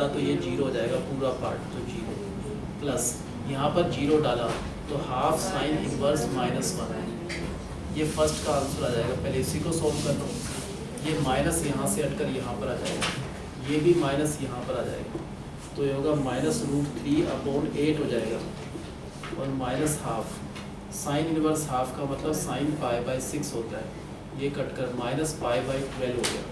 डाला तो ये 0 हो जाएगा पूरा पार्ट, तो 0 प्लस यहाँ पर 0 डाला तो हाफ साइन इनवर्स -1, ये फर्स्ट का आंसर आ जाएगा। पहले इसी को सॉल्व कर लो, ये माइनस यहाँ से हटकर यहाँ पर आ जाएगा, ये भी माइनस यहाँ पर आ जाएगा, तो ये होगा -√3/8 हो जाएगा और minus half sine inverse half का मतलब साइन π/6 होता है, ये कट कर -π/12 हो गया।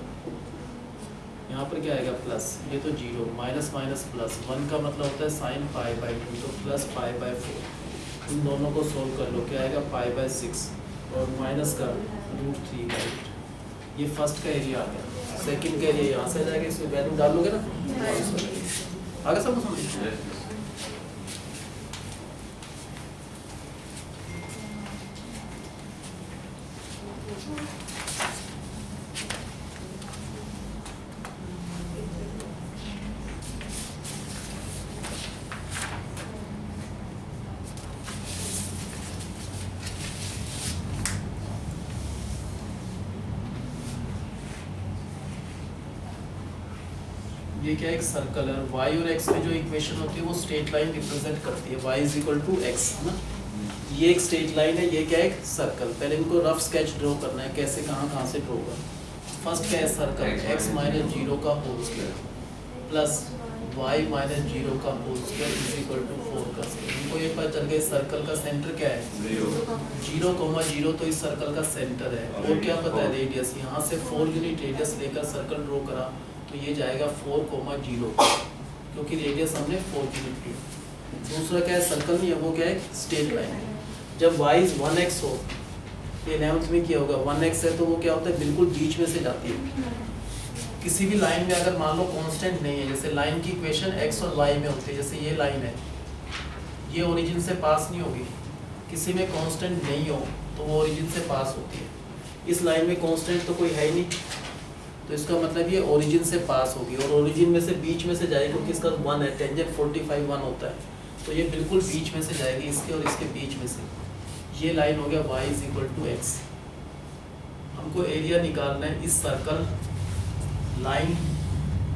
यहाँ पर क्या आएगा प्लस, ये तो 0 माइनस माइनस प्लस 1 का मतलब होता है साइन π/2, तो प्लस π/4। इन दोनों को सोल्व कर लो, क्या आएगा π/6 और माइनस का √3/8। ये फर्स्ट का एरिया आ गया। सेकंड का एरिया यहाँ से आ जाएगा, इसमें वैल्यू डालोगे ना आगे सबको समझ। ये क्या एक सर्कल है, y और x में जो इक्वेशन होती है वो स्ट्रेट लाइन रिप्रेजेंट करती है, y = x है ना। ये एक स्ट्रेट लाइन है, ये क्या है एक सर्कल। पहले इनको रफ स्केच ड्रॉ करना है, कैसे कहाँ से ड्रॉ करना। फर्स्ट क्या है सर्कल x - 0 का होल स्क्वायर प्लस y - 0 का होल स्क्वायर = 4 का स्क्वायर। इनको ये पता चल गया सर्कल का सेंटर क्या है 0,0, तो इस सर्कल का सेंटर है। और क्या पता है रेडियस, यहाँ से 4 यूनिट रेडियस लेकर सर्कल ड्रॉ करा तो ये जाएगा 4,0, क्योंकि रेडियस हमने 4 यूनिट ली। दूसरा क्या है सर्कल नहीं है, वो क्या है स्ट्रेट लाइन है। जब y 1x हो, ये 11th में किया होगा 1x है, तो वो क्या होता है बिल्कुल बीच में से जाती है। किसी भी लाइन में अगर मान लो कांस्टेंट नहीं है, जैसे लाइन की इक्वेशन x और y में होती है, जैसे ये लाइन है, ये ओरिजिन से पास नहीं होगी। किसी में कांस्टेंट नहीं हो तो वो ओरिजिन से पास होती है। इस लाइन में कांस्टेंट तो कोई है ही नहीं, तो इसका मतलब ये ओरिजिन से पास होगी और ओरिजिन में से बीच में से जाएगी, क्योंकि इसका 1 है, टेंजेंट 45 1 होता है, तो ये बिल्कुल बीच में से जाएगी, इसके और इसके बीच में से। ये लाइन हो गया y = x। हमको एरिया निकालना है इस सर्कल लाइन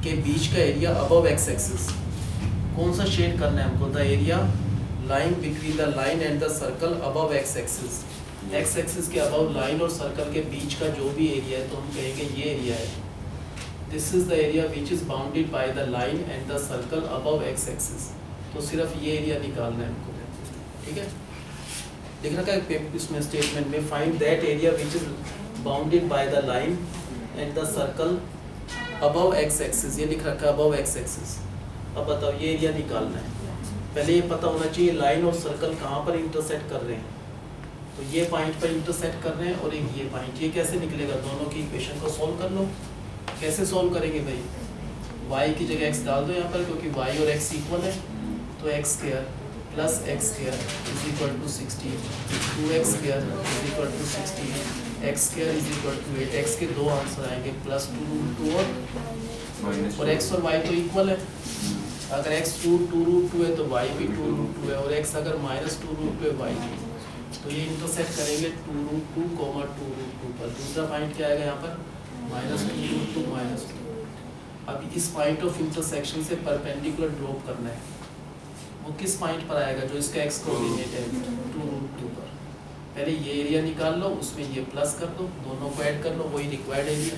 के बीच का एरिया अबव x एक्सिस। कौन सा शेड करना है हमको, the area line between the line and the circle above x axis. x axis के अबव लाइन और सर्कल के बीच का जो भी एरिया है तो हम कहेंगे ये एरिया है। This is the area which is bounded by the line and the circle above x axis. तो सिर्फ ये एरिया निकालना है हमको, ठीक है। लिख रखा है इसमें स्टेटमेंट में, find that area which is bounded by the line and the circle above x axis. ये लिख रखा है अबव x एक्सिस। अब बताओ ये एरिया निकालना है। पहले ये पता होना चाहिए लाइन और सर्कल कहाँ पर इंटरसेक्ट कर रहे हैं। तो ये पॉइंट पर इंटरसेक्ट कर रहे हैं और एक ये पॉइंट, ये कैसे निकलेगा, दोनों की इक्वेशन को सॉल्व कर लो। कैसे सॉल्व करेंगे भाई, y की जगह x डाल दो यहाँ पर, क्योंकि y और x इक्वल है, तो x² + x² = 16, 2x² = 16, x² = 8। x के दो आंसर आएंगे, +2√2 और x और y तो इक्वल है। अगर x 2√2 है तो y भी 2√2 है, और x अगर -2√2 है y भी, तो ये इंटरसेक्ट करेंगे 2√2, 2√2 पर। दूसरा पॉइंट क्या आएगा यहाँ पर -2√2 -2। अब इस पॉइंट ऑफ इंटरसेक्शन से परपेंडिकुलर ड्रॉप करना है, वो किस पॉइंट पर आएगा जो इसका x कोऑर्डिनेट है 2√2 पर। पहले ये एरिया निकाल लो, उसमें ये प्लस कर दो, दोनों को ऐड कर लो, वही रिक्वायर्ड एरिया।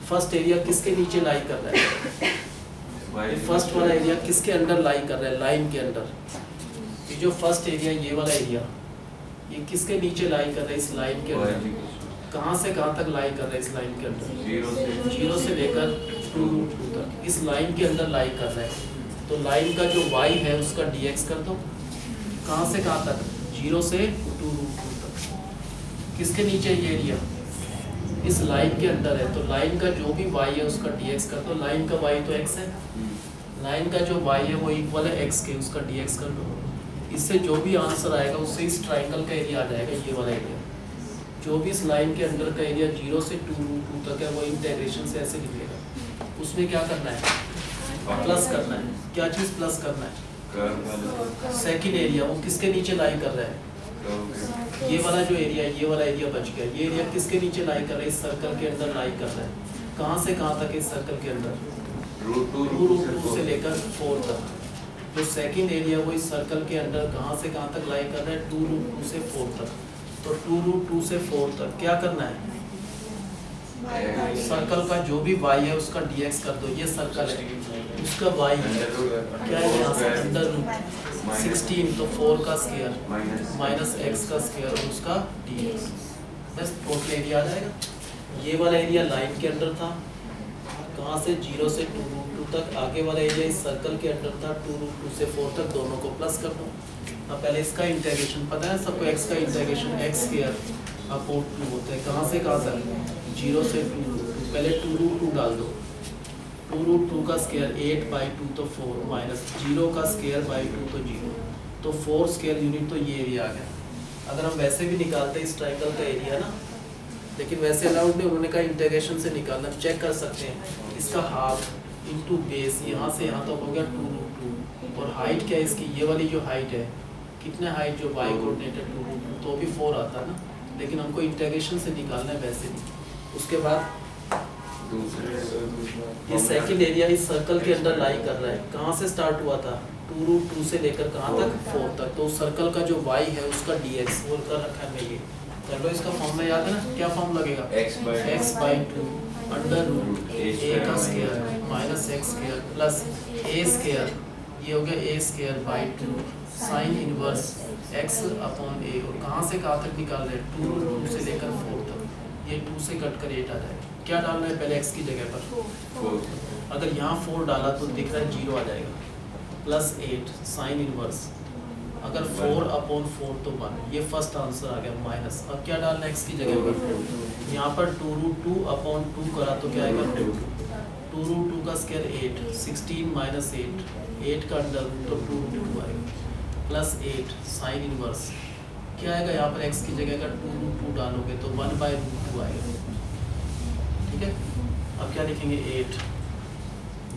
फर्स्ट एरिया किसके नीचे लाई कर रहा है, फर्स्ट वाला एरिया किसके अंडर लाई कर रहा है, लाइन के अंदर। ये जो फर्स्ट एरिया ये वाला एरिया, ये किसके नीचे लाई कर रहा है, इस लाइन के अंदर। कहाँ से कहाँ तक लाई कर रहा है इस लाइन के अंदर, 0 से लेकर 2√2 तक इस लाइन के अंदर लाई कर रहा है। तो लाइन का जो y है उसका dx कर दो, कहाँ से कहाँ तक, 0 से 2√2 तक। किसके नीचे ये एरिया, इस लाइन के अंदर है, तो लाइन का जो भी y है उसका dx कर दो। लाइन का y तो x है, लाइन का जो y है वो इक्वल है x के, उसका dx कर दो। इससे जो भी आंसर आएगा उससे इस ट्राइंगल का एरिया आ जाएगा, ये वाला एरिया। जो भी इस लाइन के अंदर का एरिया 0 से 2√2 तक है वो इंटीग्रेशन से ऐसे निकलेगा। उसमें क्या करना है, प्लस करना है। क्या चीज़ प्लस करना है, सेकंड एरिया, वो किसके नीचे लाई कर रहा है, ये वाला जो एरिया है, ये वाला एरिया बच गया। ये एरिया किसके नीचे लाई कर रहा है, इस सर्कल के अंदर लाई कर रहा है। कहाँ से कहाँ तक इस सर्कल के अंदर, 2√2 से लेकर 4 तक। जो सेकंड एरिया वो इस सर्कल के अंदर कहाँ से कहाँ तक लाई कर रहा है, 2√2 से 4 तक। तो 2√2 से 4 तक क्या करना है, सर्कल का जो भी y है उसका dx कर दो। ये सर्कल है, उसका y क्या है यहाँ से √16, तो 4 का स्क्वायर माइनस x का स्क्वायर और उसका dx, बस टोटल एरिया आ जाएगा। ये वाला एरिया लाइन के अंदर था, कहाँ से 0 से 2√2 तक। आगे वाला एरिया इस सर्कल के अंदर था, 2√2 से 4 तक, दोनों को प्लस कर दो। अब पहले इसका इंटीग्रेशन पता है सबको, x का इंटीग्रेशन x स्क्वायर अपॉन 2 होता है। कहाँ से कहाँ तक, 0 से 2√2, पहले 2√2 डाल दो। 2√2 का स्क्वायर 8/2 तो 4 माइनस 0 का स्क्वायर बाई 2 तो 0, तो 4 स्क्वायर यूनिट, तो ये एरिया आ गया। अगर हम वैसे भी निकालते हैं इस ट्राइंगल का एरिया ना, लेकिन वैसे अलाउड नहीं, उन्होंने कहा इंटीग्रेशन से निकालना। चेक कर सकते हैं, इसका हाफ इंटू बेस यहाँ से यहाँ तक हो गया 2√2, और हाइट क्या है इसकी, ये वाली जो हाइट है, कितने हाइट जो y कोऑर्डिनेटेड 2√2, तो भी 4 आता है ना, लेकिन हमको इंटीग्रेशन से निकालना है, वैसे नहीं। उसके बाद ये सेकंड एरिया इस सर्कल के अंदर लाई कर रहा है, कहाँ से स्टार्ट हुआ था, 2√2 से लेकर कहाँ तक, 4 तक। तो सर्कल का जो y है उसका dx बोल कर रखा है। मैं ये कर लो, इसका फॉर्म में याद है ना, क्या फॉर्म लगेगा, x/2 अंडर a का square minus x square plus a square, ये हो गया a square by 2 sine inverse x upon a। और कहाँ से कहाँ तक निकाल रहे हैं, 2√2 से लेकर 4 तक, ये 2 से कट कर 8 आ जाएगा। क्या डालना है पहले, x की जगह पर 4। अगर यहाँ 4 डाला तो दिख रहा है 0 आ जाएगा, प्लस 8 साइन इनवर्स, अगर 4/4 तो 1, ये फर्स्ट आंसर आ गया माइनस। अब क्या डालना है x की जगह पर, यहाँ पर 2√2/2 करा तो क्या आएगा 2, 2√2 का स्क्वायर 8, 16 माइनस 8 का अंडर तो 2√2 आएगा, प्लस 8 साइन इनवर्स, क्या आएगा यहाँ पर x की जगह का 2√2 डालोगे तो 1/√2 आएगा। ठीक है, अब क्या लिखेंगे 8,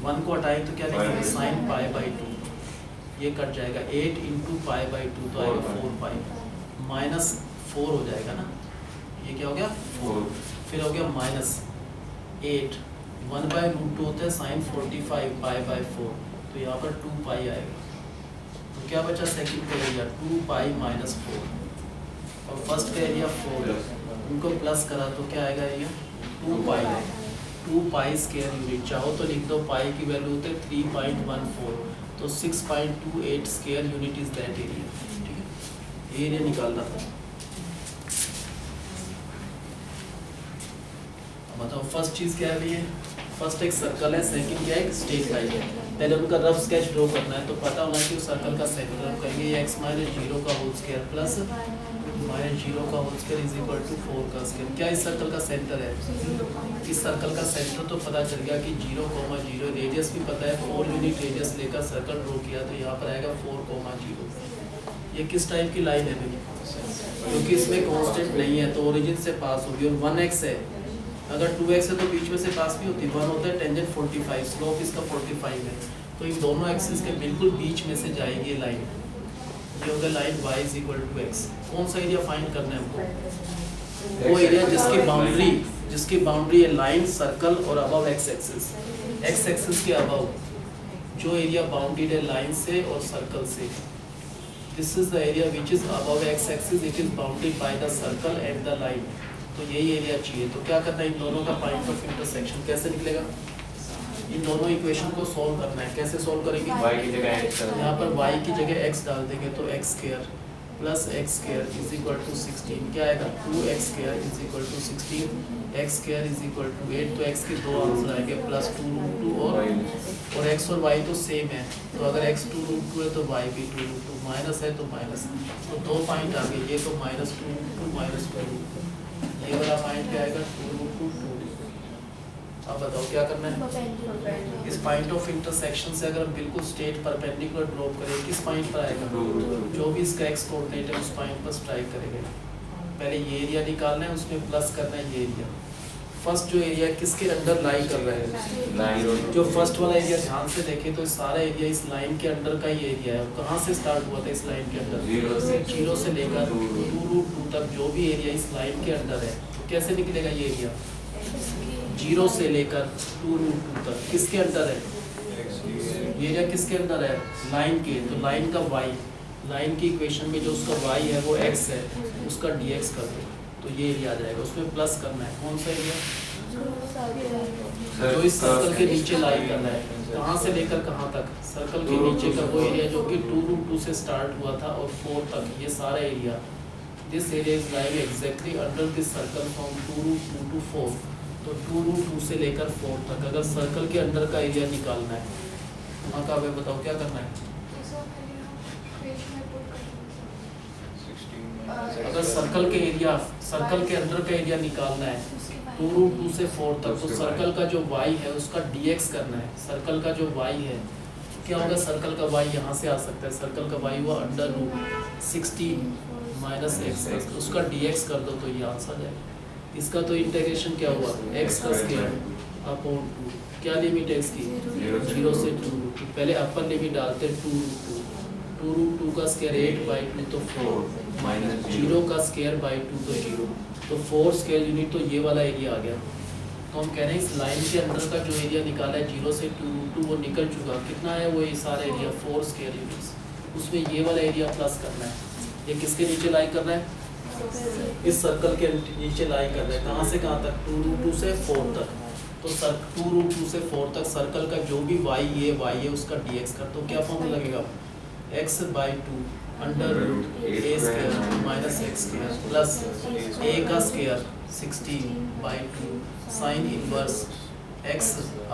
1 को हटाएं तो क्या लिखेंगे साइन π/2, ये कट जाएगा 8 इंटू π/2 तो आएगा 4π माइनस 4 हो जाएगा ना, ये क्या हो गया 4, फिर हो गया माइनस 8, 1/√2 होता है साइन 45 π/4, तो यहाँ पर 2π आएगा। तो क्या बचा सेकंड का एरिया 2π माइनस 4, और फर्स्ट का एरिया 4, उनको प्लस करा तो क्या आएगा एरिया 2π आएगा। 2π स्क्वायर यूनिट, चाहो तो लिख दो, पाई की वैल्यू होते 3.14, तो 6.28 square unit is that area. ठीक है, ये एरिया निकालना था। अब बताओ फर्स्ट चीज क्या है, ये फर्स्ट एक सर्कल है, सेकंड क्या है एक स्ट्रेट लाइन है। पहले उनका रफ स्केच ड्रॉ करना है, तो पता होना कि उस सर्कल का सेंटर हम कहेंगे ये x - 0 का होल स्क्वायर प्लस -0 का whole square is equal to 4 का स्क्वायर। क्या इस सर्कल का सेंटर है, इस सर्कल का सेंटर तो पता चल गया कि 0,0, रेडियस भी पता है 4 यूनिट रेडियस लेकर सर्कल ड्रॉ किया, तो यहाँ पर आएगा 4,0। ये किस टाइप की लाइन है भैया, क्योंकि इसमें कांस्टेंट नहीं है तो ओरिजिन से पास होगी, और 1x है, अगर 2x है तो बीच में से पास भी होती है, 1 होता है टेंजेंट 45, स्लोप इसका 45 है, तो इन दोनों एक्सिस के बिल्कुल बीच में से जाएगी ये लाइन, ये होगा लाइन y = x। कौन सा एरिया फाइंड करना है हमको, वो एरिया जिसकी बाउंड्री है लाइन, सर्कल और अबव x एक्सिस के अबव जो एरिया बाउंडेड है लाइन से और सर्कल से, this is the area which is above x axis, it is bounded by the circle and the line. तो यही एरिया चाहिए। तो क्या करना है, इन दोनों का पॉइंट ऑफ इंटरसेक्शन कैसे निकलेगा, इन दोनों इक्वेशन को सॉल्व करना है। कैसे सॉल्व करेंगे, y की जगह x, यहाँ पर y की जगह x डाल देंगे तो x square plus x square is equal to 16, क्या आएगा 2x square is equal to 16, x square is equal to 8, तो x के दो आंसर आएंगे प्लस 2√2 और x और y तो सेम है, तो अगर x 2√2 है तो y भी 2√2, माइनस है तो माइनस, तो दो पॉइंट आ गए, ये तो -2√2 -2√2, ये वाला पॉइंट क्या आएगा 2√2। अब बताओ क्या करना है, इस पॉइंट ऑफ इंटरसेक्शन से अगर हम बिल्कुल स्ट्रेट परपेंडिकुलर ड्रॉप करें, किस पॉइंट पर आएगा, जो भी इसका x कोऑर्डिनेट है उस पॉइंट पर स्ट्राइक करेंगे। पहले ये एरिया निकालना है, उसमें प्लस करना है ये एरिया। फर्स्ट जो एरिया किसके अंडर लाई कर रहा है, जो फर्स्ट वाला एरिया ध्यान से देखें तो सारा एरिया इस लाइन के अंडर का ही एरिया है। कहाँ से स्टार्ट हुआ था इस लाइन के अंडर, 0 से लेकर 2√2 तक जो भी एरिया इस लाइन के अंडर है, तो कैसे निकलेगा ये एरिया 0 से लेकर 2√2 तक, किसके अंडर है ये एरिया किसके अंदर है, लाइन के, तो लाइन का वाई, लाइन की इक्वेशन में जो उसका वाई है वो एक्स है, उसका डीएक्स कर दो तो ये एरिया आ जाएगा। उसमें प्लस करना है, कौन सा एरिया, जो इस सर्कल के नीचे लाई करना है, कहाँ से लेकर कहाँ तक, सर्कल के नीचे का वो एरिया जो कि 2√2 से स्टार्ट हुआ था और 4 तक, ये सारा area, this area is lying exactly under this circle from 2√2 to 4, तो 2√2 से लेकर 4 तक अगर सर्कल के अंदर का एरिया निकालना है, वहाँ का हमें बताओ क्या करना है। अगर सर्कल के एरिया, सर्कल के अंदर का एरिया निकालना है 2√2 से 4 तक, तो सर्कल का जो y है उसका dx करना है। सर्कल का जो y है क्या होगा, सर्कल का y यहाँ से आ सकता है, सर्कल का y हुआ √16 माइनस एक्स, उसका dx कर दो तो ये आंसर जाएगा। इसका तो इंटीग्रेशन क्या हुआ, x का स्क्वायर अपॉन 2, क्या लिमिट है इसकी 0 से 2√2, पहले अपर लिमिट डालते 2√2 का स्क्वायर 8/2 तो 4 माइनस 0 का स्क्वायर बाई 2 तो 0, तो 4 स्क्वायर यूनिट, तो ये वाला एरिया आ गया। तो हम कह रहे हैं इस लाइन के अंदर का जो एरिया निकाला है 0 से 2√2 वो निकल चुका, कितना है वो, ये सारा एरिया 4 स्क्वायर यूनिट्स, उसमें ये वाला एरिया प्लस करना है। ये किसके नीचे लाई कर रहा है, इस सर्कल के नीचे लाई कर रहा है, कहाँ से कहाँ तक 2√2 से 4 तक, तो 2√2 से 4 तक सर्कल का जो भी y है उसका dx कर, तो क्या फॉर्मूला लगेगा, x/2 under root a square minus x square plus a का square 16/2 sine inverse x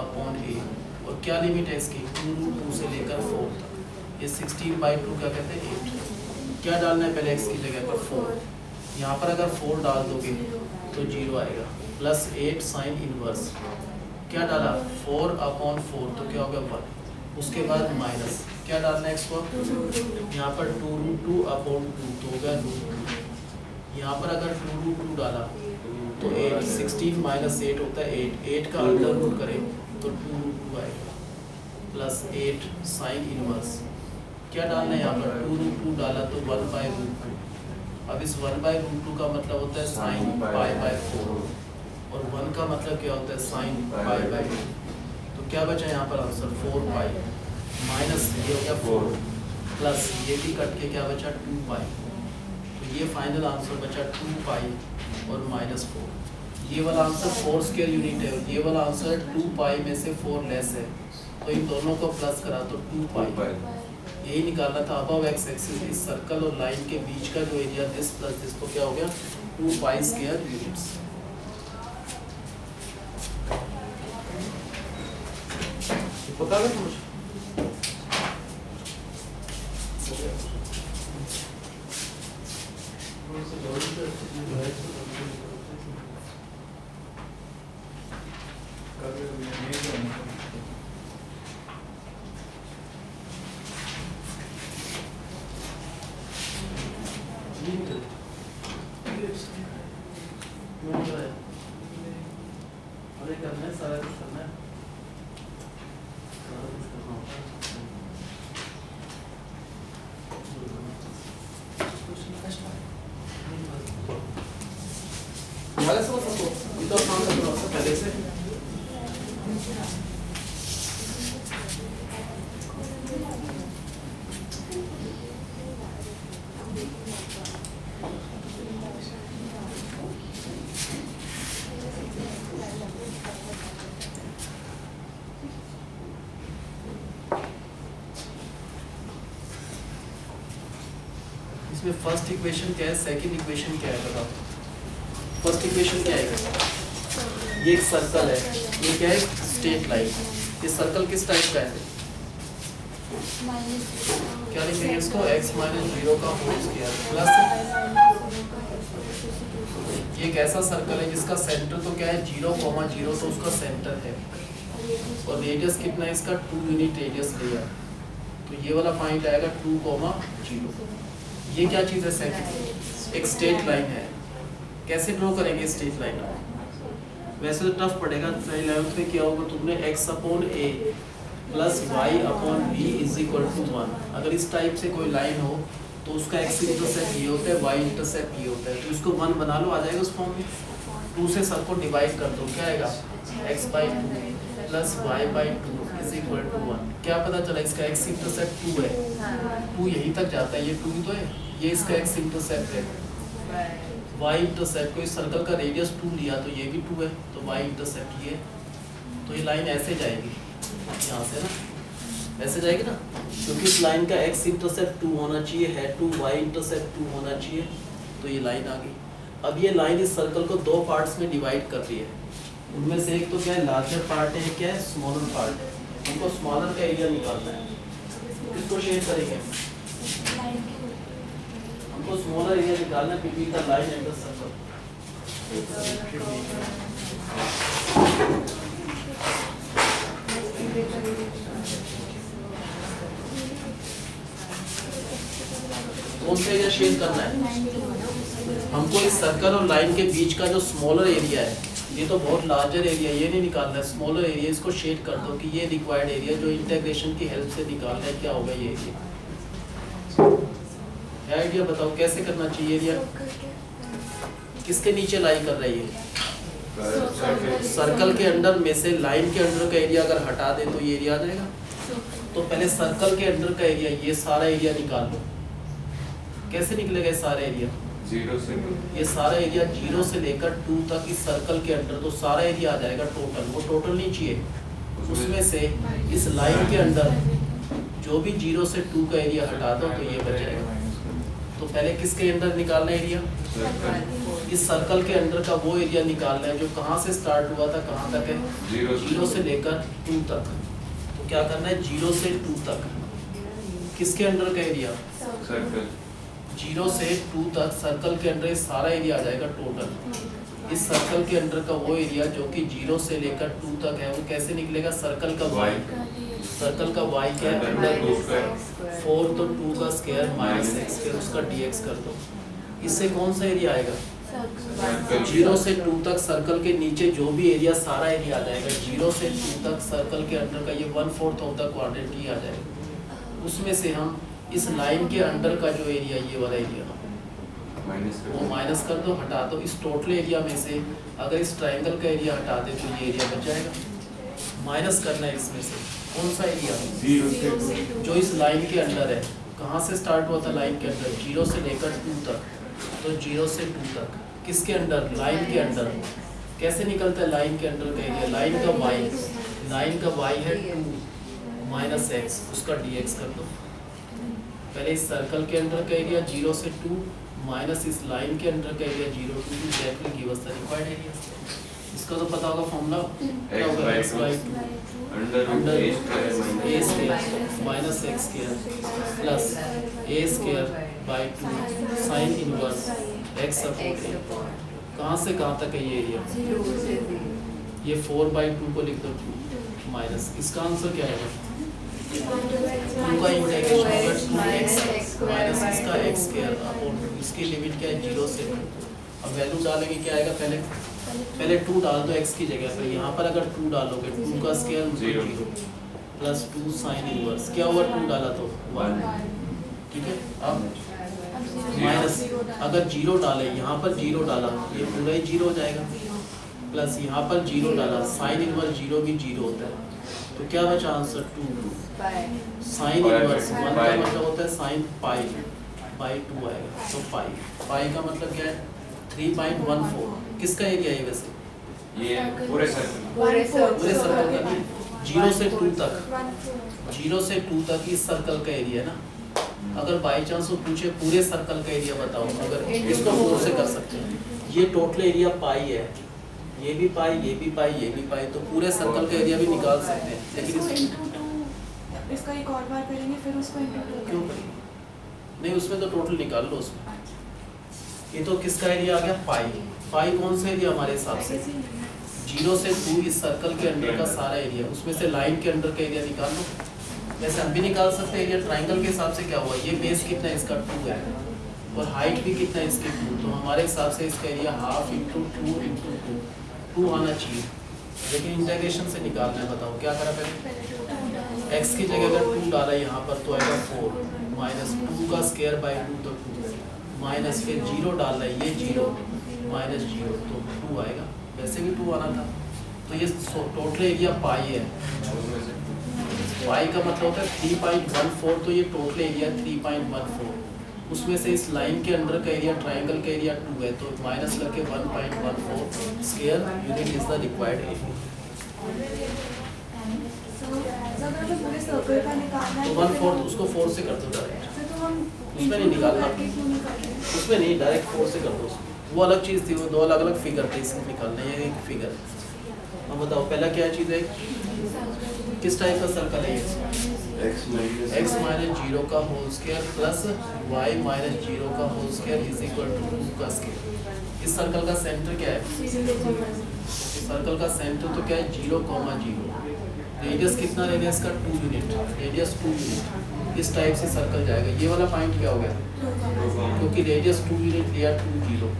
upon a, और क्या लिमिट है इसकी 2√2 से लेकर 4 तक, ये 16/2 क्या कहते हैं 8, क्या डालना है पहले x की जगह पर 4, यहाँ पर अगर 4 डाल दोगे तो 0 आएगा, प्लस 8 साइन इनवर्स, क्या डाला 4/4 तो क्या होगा 1, उसके बाद माइनस क्या डालना है x को, यहाँ पर 2√2/2 तो होगा √2, यहाँ पर अगर 2√2 डाला तो 8, 16 माइनस 8 होता है 8 का अंडर रूट करें तो 2√2 आएगा, प्लस 8 साइन इनवर्स, क्या डालना है यहाँ पर 2√2 डाला तो 1/√2, अब इस 1/√2 का मतलब होता है साइन π/4 और 1 का मतलब क्या होता है साइन π/2, तो क्या बचा यहाँ पर आंसर 4π माइनस ये हो गया 4 प्लस ये भी कट के क्या बचा 2π, तो ये फाइनल आंसर बचा 2π और -4, ये वाला आंसर 4 स्क्वायर यूनिट है और ये वाला आंसर 2π में से 4 लेस है, तो इन दोनों को प्लस करा तो 2π, यही निकालना था। अबव एक्स एक्सिस इस सर्कल और लाइन के बीच का जो एरिया दिस प्लस दिस, तो क्या हो गया 2π स्क्वायर यूनिट्स। बता दो मुझे करना है, सारा कुछ करना है, सारा कुछ करना होता है। वाले सबको इधर काम करना होता पहले से। इसमें फर्स्ट इक्वेशन क्या है, सेकंड इक्वेशन क्या है बताओ। फर्स्ट इक्वेशन क्या है, ये एक सर्कल है, ये क्या है स्ट्रेट लाइन, ये सर्कल किस टाइप का है, क्या लिखेंगे इसको x - 0 का होल स्क्वायर प्लस ये एक ऐसा सर्कल है जिसका सेंटर तो क्या है 0,0 तो उसका सेंटर है और रेडियस कितना है इसका 2 यूनिट रेडियस लिया, तो ये वाला पॉइंट आएगा 2,0। ये क्या चीज़ है सेकंड, एक स्ट्रेट लाइन है, कैसे ड्रॉ करेंगे स्ट्रेट लाइन, वैसे तो टफ पड़ेगा, 11th में क्या होगा तुमने x/a plus y/b is equal to 1, अगर इस टाइप से कोई लाइन हो तो उसका x इंटरसेप्ट ये होता है, y इंटरसेप्ट ये होता है, तो इसको 1 बना लो, आ जाएगा उस फॉर्म में। 2 से सबको डिवाइड कर दो, क्या आएगा x/2 plus y/2 is equal to 1, क्या पता चला इसका एक्स इंटरसेप्ट 2 है, 2 यहीं तक जाता है, ये 2 तो है, ये इसका एक्स इंटरसेप्ट है। वाई इंटरसेप्ट, कोई सर्कल का रेडियस 2 लिया तो ये भी 2 है, तो वाई इंटरसेप्ट ये, तो ये लाइन ऐसे जाएगी यहाँ से ना, ऐसे जाएगी ना, क्योंकि इस लाइन का एक्स इंटरसेप्ट 2 होना चाहिए, है 2, वाई इंटरसेप्ट 2 होना चाहिए, तो ये लाइन आ गई। अब ये लाइन इस सर्कल को 2 पार्ट्स में डिवाइड कर रही है, उनमें से एक तो क्या है लार्जर पार्ट है, क्या है स्मॉलर पार्ट है, हमको स्मॉलर का एरिया निकालना है, किसको शेयर करेंगे, हमको स्मॉलर एरिया निकालना है between the line and the circle. कौन सा एरिया शेयर करना है हमको, इस सर्कल और लाइन के बीच का जो स्मॉलर एरिया है, ये तो बहुत लार्जर एरिया, ये नहीं निकालना है, स्मॉलर एरिया इसको शेड कर दो कि ये रिक्वायर्ड एरिया जो इंटीग्रेशन की हेल्प से निकालना है, क्या होगा ये एरिया। आइडिया बताओ कैसे करना चाहिए, एरिया किसके नीचे लाई कर रही है, सर्कल के अंदर में से लाइन के अंदर का एरिया अगर हटा दे तो ये एरिया आ जाएगा। तो पहले सर्कल के अंदर का एरिया, ये सारा एरिया निकाल लो, कैसे निकलेगा ये सारा एरिया, 0 से 2, ये सारा एरिया 0 से लेकर 2 तक इस सर्कल के अंदर, तो सारा एरिया आ जाएगा टोटल, वो टोटल नहीं चाहिए, उसमें से इस लाइन के अंदर जो भी 0 से 2 का एरिया हटा दो तो ये बच जाएगा। तो पहले किसके अंदर निकालना है एरिया, इस सर्कल के अंदर का वो एरिया निकालना है जो कहाँ से स्टार्ट हुआ था कहाँ तक है, 0 से लेकर 2 तक। तो क्या करना है 0 से 2 तक किसके अंदर का एरिया, सर्कल 0 से 2 तक सर्कल के अंदर सारा एरिया आ जाएगा टोटल। इस सर्कल के अंदर का वो एरिया जो कि 0 से लेकर 2 तक है वो कैसे निकलेगा, सर्कल का y, सर्कल का y क्या है अंडर रूट 4, तो 2 का स्क्वायर माइनस x स्क्वायर, उसका dx कर दो। इससे कौन सा एरिया आएगा, 0 से 2 तक सर्कल के नीचे जो भी एरिया सारा एरिया आ जाएगा, 0 से 2 तक सर्कल के अंदर का ये 1/4 ऑफ द क्वाड्रेंट ही आ जाएगा। उसमें से हम इस लाइन के अंदर का जो एरिया, ये वाला एरिया वो माइनस कर दो, हटा दो। इस टोटल एरिया में से अगर इस ट्रायंगल का एरिया हटा दे तो ये एरिया बच जाएगा। माइनस करना है इसमें से कौन सा एरिया, 0 से जो इस लाइन के अंदर है, कहाँ से स्टार्ट हुआ था लाइन के अंदर, 0 से लेकर 2 तक, तो 0 से 2 तक किसके अंदर, लाइन के अंदर। कैसे निकलता है लाइन के अंदर का एरिया, लाइन का y, लाइन का y है 2 माइनस x, उसका dx कर दो। पहले इस सर्कल के अंदर का एरिया 0 से 2 माइनस इस लाइन के अंदर का area 0 to 2, that will give us the required area. इसका तो पता होगा फॉर्मूला, क्या होगा, x by 2 under a square minus x square plus a square by 2 sine inverse x upon a। कहाँ से कहाँ तक है ये एरिया, ये 4/2 को लिख दो 2 माइनस, इसका आंसर क्या है, 2 का इंटीग्रेशन होगा 2x माइनस इसका x स्क्वायर अपॉन 2, इसकी लिमिट क्या है 0 से 2। अब वैल्यू डालेंगे क्या आएगा, पहले 2 डाल दो x की जगह पर, यहाँ पर अगर 2 डालोगे 2 का स्क्वायर 0 प्लस 2 साइन इनवर्स, क्या हुआ 2 डाला तो 1, ठीक है। अब माइनस अगर 0 डाले, यहाँ पर 0 डाला, ये पूरा ही 0 हो जाएगा, प्लस यहाँ पर 0 डाला, साइन इनवर्स 0 भी 0 होता है, तो क्या बचा आंसर 2 साइन इनवर्स 1 का मतलब होता है साइन पाई बाई 2 आएगा, तो पाई का मतलब क्या है 3.14। किसका एरिया है वैसे, ये पूरे सर्कल का नहीं, 0 से 2 तक, 0 से 2 तक इस सर्कल का एरिया ना। अगर बाई चांस वो पूछे पूरे सर्कल का एरिया बताओ, अगर इसको 4 से कर सकते हैं, ये टोटल एरिया पाई है, ये भी पाई, ये भी पाई, ये भी पाई, तो पूरे सर्कल का एरिया भी निकाल सकते हैं, लेकिन इसका एक और बार करेंगे फिर उसको इंटू क्यों करेंगे, नहीं उसमें तो टोटल निकाल लो उसमें। ये तो किसका एरिया आ गया, पाई कौन सा एरिया हमारे हिसाब से, 0 से 2 इस सर्कल के अंदर का सारा एरिया, उसमें से लाइन के अंदर का एरिया निकाल लो। वैसे हम भी निकाल सकते हैं एरिया, ट्राइंगल के हिसाब से क्या हुआ, ये बेस कितना है इसका 2 है और हाइट भी कितना है इसकी 2, तो हमारे हिसाब से इसका एरिया हाफ इंटू 2 आना चाहिए, लेकिन इंटीग्रेशन से निकालना है। बताओ क्या करा पहले, x की जगह अगर 2 डाला यहाँ पर तो आएगा 4 माइनस 2 का स्क्वायर बाई 2 तो 2 माइनस फिर 0 डालना है, ये 0 माइनस 0 तो 2 आएगा, वैसे भी 2 आना था। तो ये टोटल एरिया पाई है, y का मतलब होता है 3.14, तो ये टोटल एरिया 3.14, उसमें से इस लाइन के अंदर का एरिया, ट्राइंगल का एरिया 2 है, तो माइनस करके 1.14 square unit is the required area. अगर हमें पूरे सर्कल का निकालना तो है 1/4 उसको 4 से कर दो डायरेक्ट, तो हम उसमें नहीं निकालना। क्यों नहीं कर रहे? उसमें नहीं, डायरेक्ट 4 से कर दो उसमें। वो अलग चीज़ थी, वो दो अलग अलग फिगर थे, इसमें निकालना ये एक फिगर है। अब बताओ पहला क्या चीज़ है, किस टाइप का सर्कल है ये? x माइनस 0 का whole square plus y minus 0 का whole square is equal to 2 का स्क्वायर। इस सर्कल का सेंटर क्या है? सर्कल का सेंटर तो क्या है 0,0। रेडियस कितना रहेगा इसका? 2 यूनिट, रेडियस 2 यूनिट। इस टाइप से सर्कल जाएगा। ये वाला पॉइंट क्या हो गया? क्योंकि रेडियस 2 यूनिट लिया 2 0,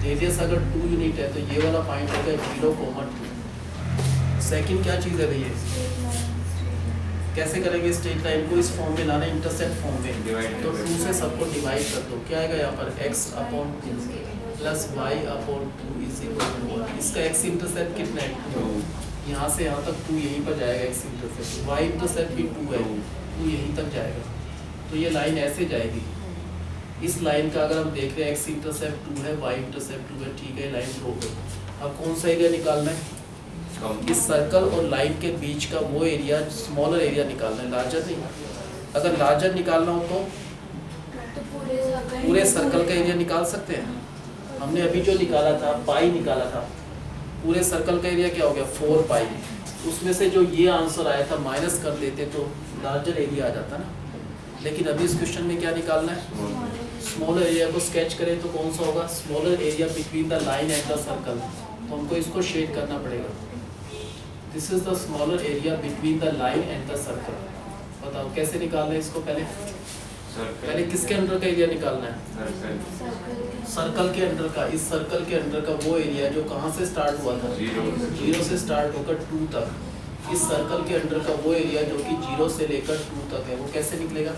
रेडियस अगर 2 यूनिट है तो ये वाला पॉइंट हो गया 0,2। सेकंड क्या चीज़ है भैया? कैसे करेंगे स्ट्रेट लाइन को इस फॉर्म में लाना, इंटरसेक्ट फॉर्म में? तो 2 से सबको डिवाइड कर दो। क्या आएगा यहाँ पर? x/2 plus y/2 is equal to 1। इसका x इंटरसेप्ट कितना है? 2। यहाँ से यहाँ तक 2 यहीं पर जाएगा x इंटरसेप्ट, y इंटरसेप्ट भी 2 है, 2 यहीं तक जाएगा। तो ये लाइन ऐसे जाएगी। इस लाइन का अगर हम देख रहे हैं x इंटरसेप्ट 2 है, y इंटरसेप्ट 2 है, ठीक है, लाइन ड्रॉ करो। अब कौन सा एरिया निकालना है? इस सर्कल और लाइन के बीच का वो एरिया, स्मॉलर एरिया निकालना है, लार्जर नहीं। अगर लार्जर निकालना हो तो पूरे सर्कल का एरिया निकाल सकते हैं। हमने अभी जो निकाला था पाई निकाला था, पूरे सर्कल का एरिया क्या हो गया? 4 पाई। उसमें से जो ये आंसर आया था माइनस कर देते तो लार्जर एरिया आ जाता ना। लेकिन अभी इस क्वेश्चन में क्या निकालना है? स्मॉलर एरिया को स्केच करें तो कौन सा होगा? Smaller area between the line and the circle. तो हमको इसको शेड करना पड़ेगा। This is the smaller area between the line and the circle. बताओ कैसे निकालना है इसको? पहले किसके अंदर का एरिया निकालना है? सर्कल के अंदर का। इस सर्कल के अंदर का वो एरिया जो कहाँ से स्टार्ट हुआ था? 0 से स्टार्ट होकर 2 तक। इस सर्कल के अंदर का वो एरिया जो कि 0 से लेकर 2 तक है, वो कैसे निकलेगा?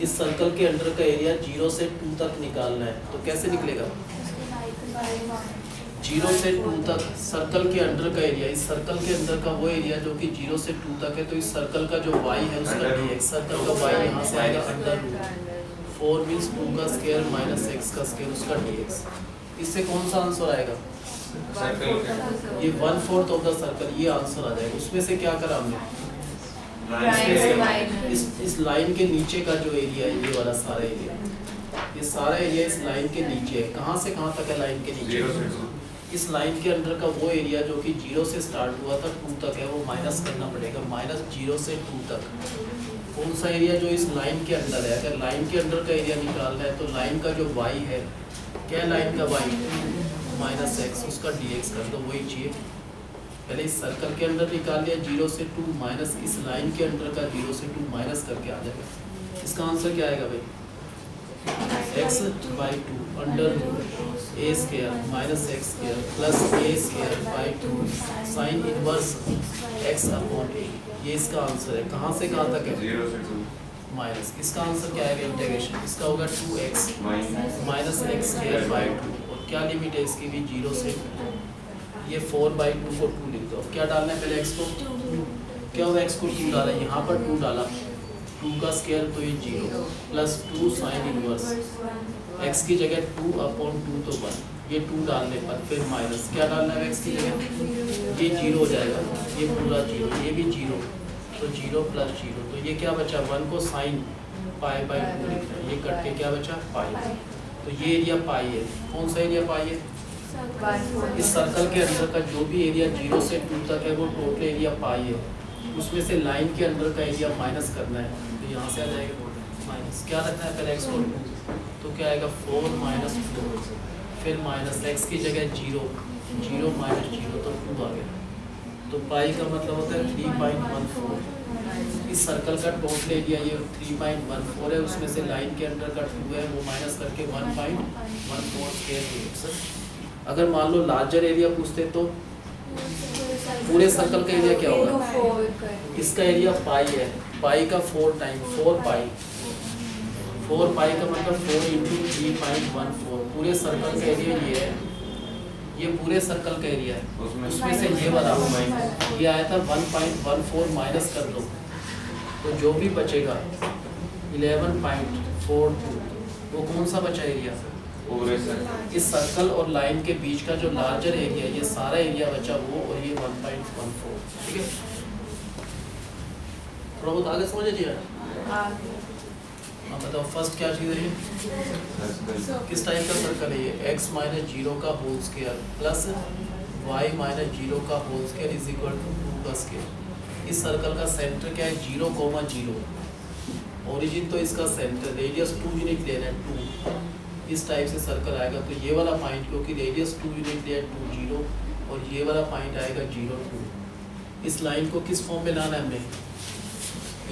इस सर्कल के अंदर का एरिया 0 से 2 तक निकालना है, तो कैसे निकलेगा? 0 से 2 तक सर्कल के अंदर का एरिया, इस सर्कल के अंदर का वो एरिया जो कि 0 से 2 तक है, तो इस सर्कल का जो y है उसका dx, सर्कल का y यहाँ से आएगा अंडर रूट 4 मीन्स 2 का स्क्वायर माइनस x का स्क्वायर उसका dx। इससे कौन सा आंसर आएगा? ये 1/4 ऑफ द सर्कल, ये आंसर आ जाएगा। उसमें से क्या करा हमने? इस लाइन के नीचे का जो एरिया है, ये वाला सारा एरिया, ये सारा एरिया इस लाइन के नीचे है। कहाँ से कहाँ तक है लाइन के नीचे? इस लाइन के अंदर का वो एरिया जो कि 0 से स्टार्ट हुआ था 2 तक है, वो माइनस करना पड़ेगा। माइनस 0 से 2 तक कौन सा एरिया जो इस लाइन के अंदर है? अगर लाइन के अंदर का एरिया निकालना है तो लाइन का जो y है, क्या लाइन का y? माइनस x, उसका dx कर दो, वही चाहिए। पहले इस सर्कल के अंदर निकाल लिया 0 से 2 माइनस इस लाइन के अंदर का 0 से 2 माइनस करके आ जाएगा। इसका आंसर क्या आएगा भाई? x/2 under root a square minus x square plus a square by 2 sine inverse x/a। ये इसका आंसर है। कहाँ से कहाँ तक है? 0 से 2 माइनस। इसका आंसर क्या आएगा? इंटीग्रेशन इसका होगा 2x minus x square by 2, और क्या लिमिट है इसकी भी? 0 से 2। ये 4/2 को 2 लिख दो। अब क्या डालना है पहले? x को। क्या होगा? x को 2 डाला, यहाँ पर 2 डाला, 2 का स्क्वायर तो ये 0 प्लस 2 साइन इनवर्स x की जगह 2/2 तो 1, ये 2 डालने पर फिर माइनस क्या डालना है x की जगह? ये 0 हो जाएगा, ये पूरा 0, ये भी 0, तो 0 प्लस 0, तो ये क्या बचा? 1 को साइन π/2 लिख रहे हैं, ये कट के क्या बचा? पाई। तो ये एरिया पाई है। कौन सा एरिया पाई है? इस सर्कल के अंदर का जो भी एरिया 0 से 2 तक है वो टोटल एरिया पाई है। उसमें से लाइन के अंदर का एरिया माइनस करना है, तो यहाँ से आ जाएगा माइनस। क्या रखना है पहले? x को 2, तो क्या आएगा? 4 माइनस 4, फिर माइनस x की जगह 0, 0 माइनस 0 तो 2 आ गया। तो पाई का मतलब होता है 3.14। इस सर्कल का टोटल एरिया ये 3.14 है, उसमें से लाइन के अंदर का 2 है, वो माइनस करके 1.14 स्क्वायर। अगर मान लो लार्जर एरिया पूछते तो पूरे सर्कल का एरिया क्या होगा? इसका एरिया पाई है, पाई का 4 टाइम 4 पाई, 4 पाई का मतलब 4 × 3.14। पूरे सर्कल का एरिया ये है ये पूरे सर्कल का एरिया है, उसमें उसमें से ये वाला माइनस ये आया था 1.14 माइनस कर दो तो जो भी बचेगा 11.42 वो कौन सा बचा एरिया? पूरे सर्कल इस सर्कल और लाइन के बीच का जो लार्जर एरिया, ये सारा एरिया बचा वो, और ये 1.14, ठीक है। थोड़ा बहुत आगे समझ लीजिए। हाँ बताओ फर्स्ट क्या चीज़ है ये? सर्कल किस टाइप का सर्कल है ये? x माइनस जीरो का whole square plus y minus zero का whole square is equal to 2 का स्क्वायर। इस सर्कल का सेंटर क्या है? 0,0। ओरिजिन तो इसका सेंटर, रेडियस 2 यूनिट ले रहे हैं 2। इस टाइप से सर्कल आएगा तो ये वाला पॉइंट, क्योंकि रेडियस 2 यूनिट ले 2 0, और ये वाला पॉइंट आएगा 0 2। इस लाइन को किस फॉर्म में लाना है हमें?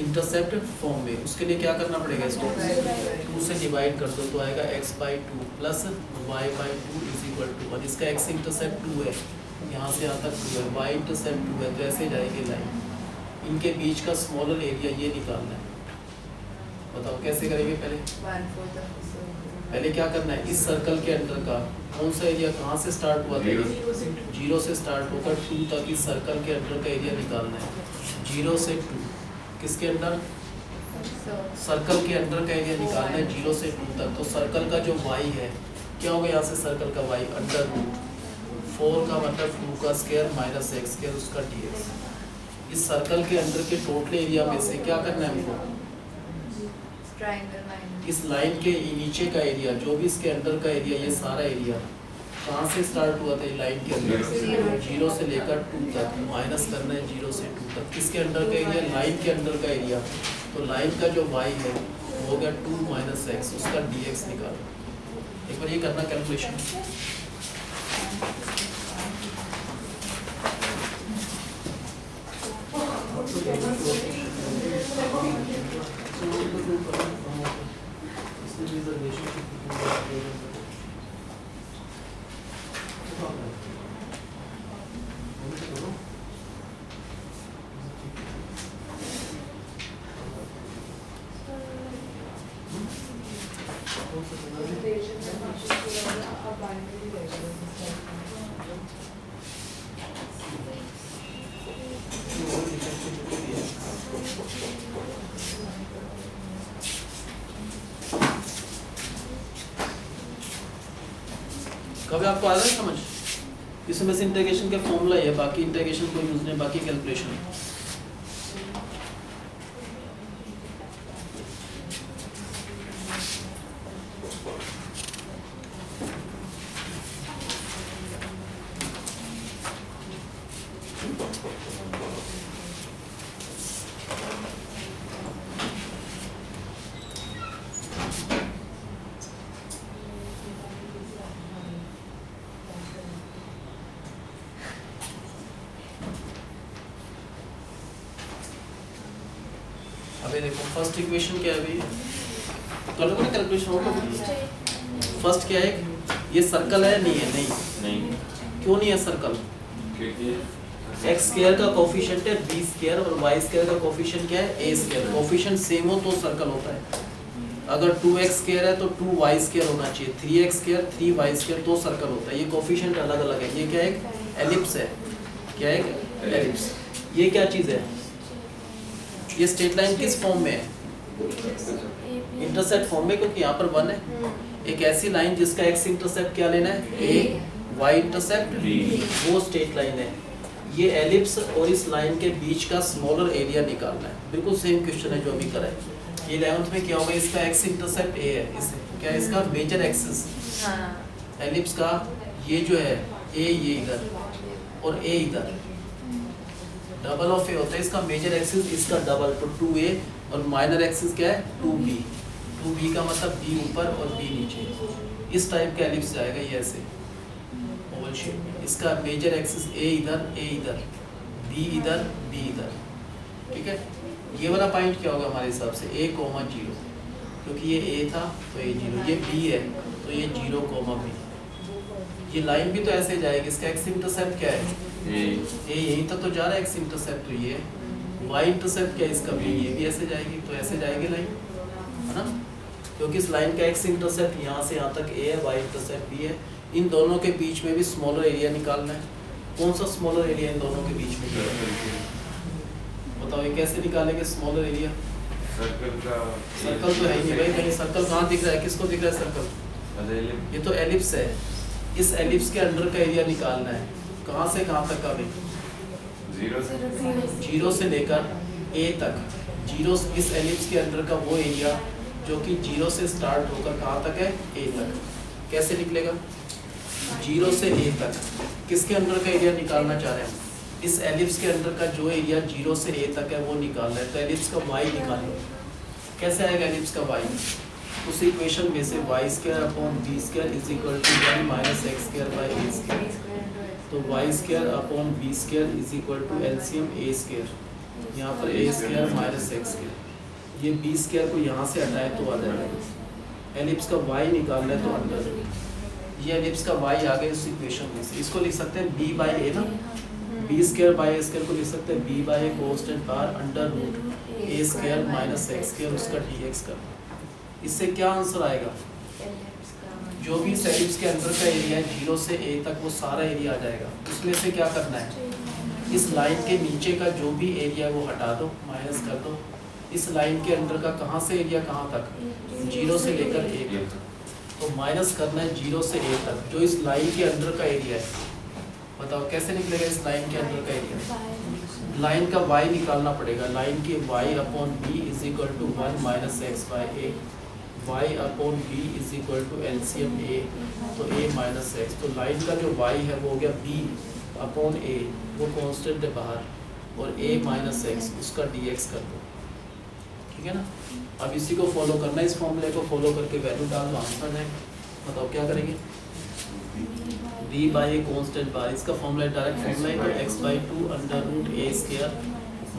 इंटरसेप्ट फॉर्म में। उसके लिए क्या करना पड़ेगा? इसको 2 से डिवाइड कर दो तो आएगा x/2 plus y/2 is equal to 1। इसका x इंटरसेप्ट 2 है, यहाँ से यहाँ तक 2 है, y इंटरसेप्ट 2 है, तो ऐसे जाएगी लाइन। इनके बीच का स्मॉलर एरिया ये निकालना है। बताओ कैसे करेंगे? पहले क्या करना है? इस सर्कल के अंदर का कौन सा एरिया कहाँ से स्टार्ट हुआ था? 0 से स्टार्ट होकर 2 तक इस सर्कल के अंदर का एरिया निकालना है। 0 से 2 किसके अंदर? सर्कल के अंदर का एरिया निकालना है 0 से 2 तक। तो सर्कल का जो y है क्या होगा? यहाँ से सर्कल का y √4 का मतलब 2 का स्क्वायर माइनस x स्क्वायर उसका dx। इस सर्कल के अंदर के टोटल एरिया में से क्या करना है हमको? इस लाइन के नीचे का एरिया, जो भी इसके अंदर का एरिया, ये सारा एरिया कहाँ से स्टार्ट हुआ था? लाइन के अंदर से 0 से लेकर 2 तक माइनस करना है 0 से 2 तक। किसके अंदर का एरिया? लाइन के अंदर का एरिया। तो लाइन का जो y है वो हो गया 2 माइनस x, उसका dx निकालो। एक बार ये करना कैलकुलेशन। कभी आपको आ रहा है समझ? इसमें से इंटीग्रेशन का फॉर्मूला है, बाकी इंटीग्रेशन कोई यूज नहीं, बाकी कैलकुलेशन। अभी देखो फर्स्ट इक्वेशन क्या है? अभी कर लो ना कैलकुलेशन हो गया। फर्स्ट क्या है? ये सर्कल है? नहीं है, नहीं। क्यों नहीं है सर्कल? क्योंकि x स्क्वायर का कोफिशिएंट है b स्क्वायर और y स्क्वायर का कोफिशिएंट क्या है? a square. कोफिशिएंट सेम हो तो सर्कल होता है। अगर 2x स्क्वायर है तो 2y स्क्वायर होना चाहिए, 3x स्क्वायर 3y स्क्वायर तो सर्कल होता है। ये कोफिशिएंट अलग अलग है। ये क्या है? एलिप्स है। क्या है? एलिप्स। ये क्या चीज़ है? ये स्ट्रेट लाइन किस फॉर्म में है? इंटरसेप्ट फॉर्म में, क्योंकि यहाँ पर 1 है। एक ऐसी लाइन जिसका x इंटरसेप्ट क्या लेना है? a, y इंटरसेप्ट b, वो स्ट्रेट लाइन है। ये एलिप्स और इस लाइन के बीच का स्मॉलर एरिया निकालना है। बिल्कुल सेम क्वेश्चन है जो अभी करा है। ये 11th में क्या होगा? इसका x इंटरसेप्ट a है। इस क्या है? इसका मेजर एक्सिस एलिप्स का ये जो है a, ये इधर और a इधर, डबल ऑफ ए होता है इसका मेजर एक्सिस, इसका डबल, तो 2a, और माइनर एक्सिस क्या है? 2b। 2b का मतलब b ऊपर और b नीचे। इस टाइप का एलिप्स जाएगा ये ऐसे ओवल शेप में। इसका मेजर एक्सिस a इधर, a इधर, b इधर, b इधर, ठीक है। ये वाला पॉइंट क्या होगा हमारे हिसाब से? a, 0, क्योंकि ये a था तो ये 0, ये b है तो ये 0, b। ये लाइन भी तो ऐसे जाएगी। इसका x इंटरसेप्ट क्या है? ए यही तक तो जा रहा है x इंटरसेप्ट, तो ये y इंटरसेप्ट क्या है इसका? भी ये भी ऐसे जाएगी, तो ऐसे जाएगी लाइन, है ना। क्योंकि इस लाइन का x इंटरसेप्ट यहाँ से यहाँ तक a है, y इंटरसेप्ट b है। इन दोनों के बीच में भी स्मॉलर एरिया निकालना है। कौन सा स्मॉलर एरिया इन दोनों के बीच में? बताओ ये कैसे निकालेंगे स्मॉलर एरिया? सर्कल का सर्कल तो है ही नहीं भाई, कहीं सर्कल कहाँ दिख रहा है? किसको दिख रहा है सर्कल? ये तो एलिप्स है। इस एलिप्स के अंडर का एरिया निकालना है। कहाँ से कहाँ तक का भाई? 0 से लेकर a तक। जीरो, इस एलिप्स के अंडर का वो एरिया जो कि 0 से स्टार्ट होकर कहाँ तक है? a तक। कैसे निकलेगा? 0 से a तक किसके अंडर का एरिया निकालना चाह रहे हैं? इस एलिप्स के अंडर का जो एरिया 0 से a तक है वो निकालना है। तो एलिप्स का y निकालो। कैसे आएगा एलिप्स का y? उस इक्वेशन में से y square upon b square is equal to 1 minus x square by a square. तो y square upon b square is equal to LCM a square. यहाँ पर a square minus x square. ये b square को यहाँ से हटाए तो आ जाएगा। एलिप्स का y निकालना है तो अंडर, ये एलिप्स का y आ गया इस इक्वेशन में से। इसको लिख सकते हैं b बाय a ना, b square by a square को लिख सकते हैं b by a constant bar under root a square minus x square उसका dx का। इससे क्या आंसर आएगा? जो भी इस एलिप्स के अंदर का एरिया है 0 से a तक वो सारा एरिया आ जाएगा। उसमें से क्या करना है? इस लाइन के नीचे का जो भी एरिया है वो हटा दो, माइनस कर दो। इस लाइन के अंदर का कहाँ से एरिया कहाँ तक? 0 से लेकर a तक। तो माइनस करना है 0 से a तक जो इस लाइन के अंदर का एरिया है। बताओ कैसे निकलेगा इस लाइन के अंदर का एरिया? लाइन का y निकालना पड़ेगा। लाइन के y upon b is equal to 1 minus x by a. y upon b is equal to LCM a, तो a माइनस एक्स। तो लाइन का जो y है वो हो गया b अपॉन a, वो कांस्टेंट है बाहर, और a माइनस एक्स उसका dx कर दो। ठीक है ना? अब इसी को फॉलो करना है, इस फॉर्मूले को फॉलो करके वैल्यू डाल दो, आंसर जाएगा। बताओ क्या करेंगे? b by a constant bar, इसका फॉर्मूला डायरेक्ट फॉर्मूला है तो x by 2 under root a square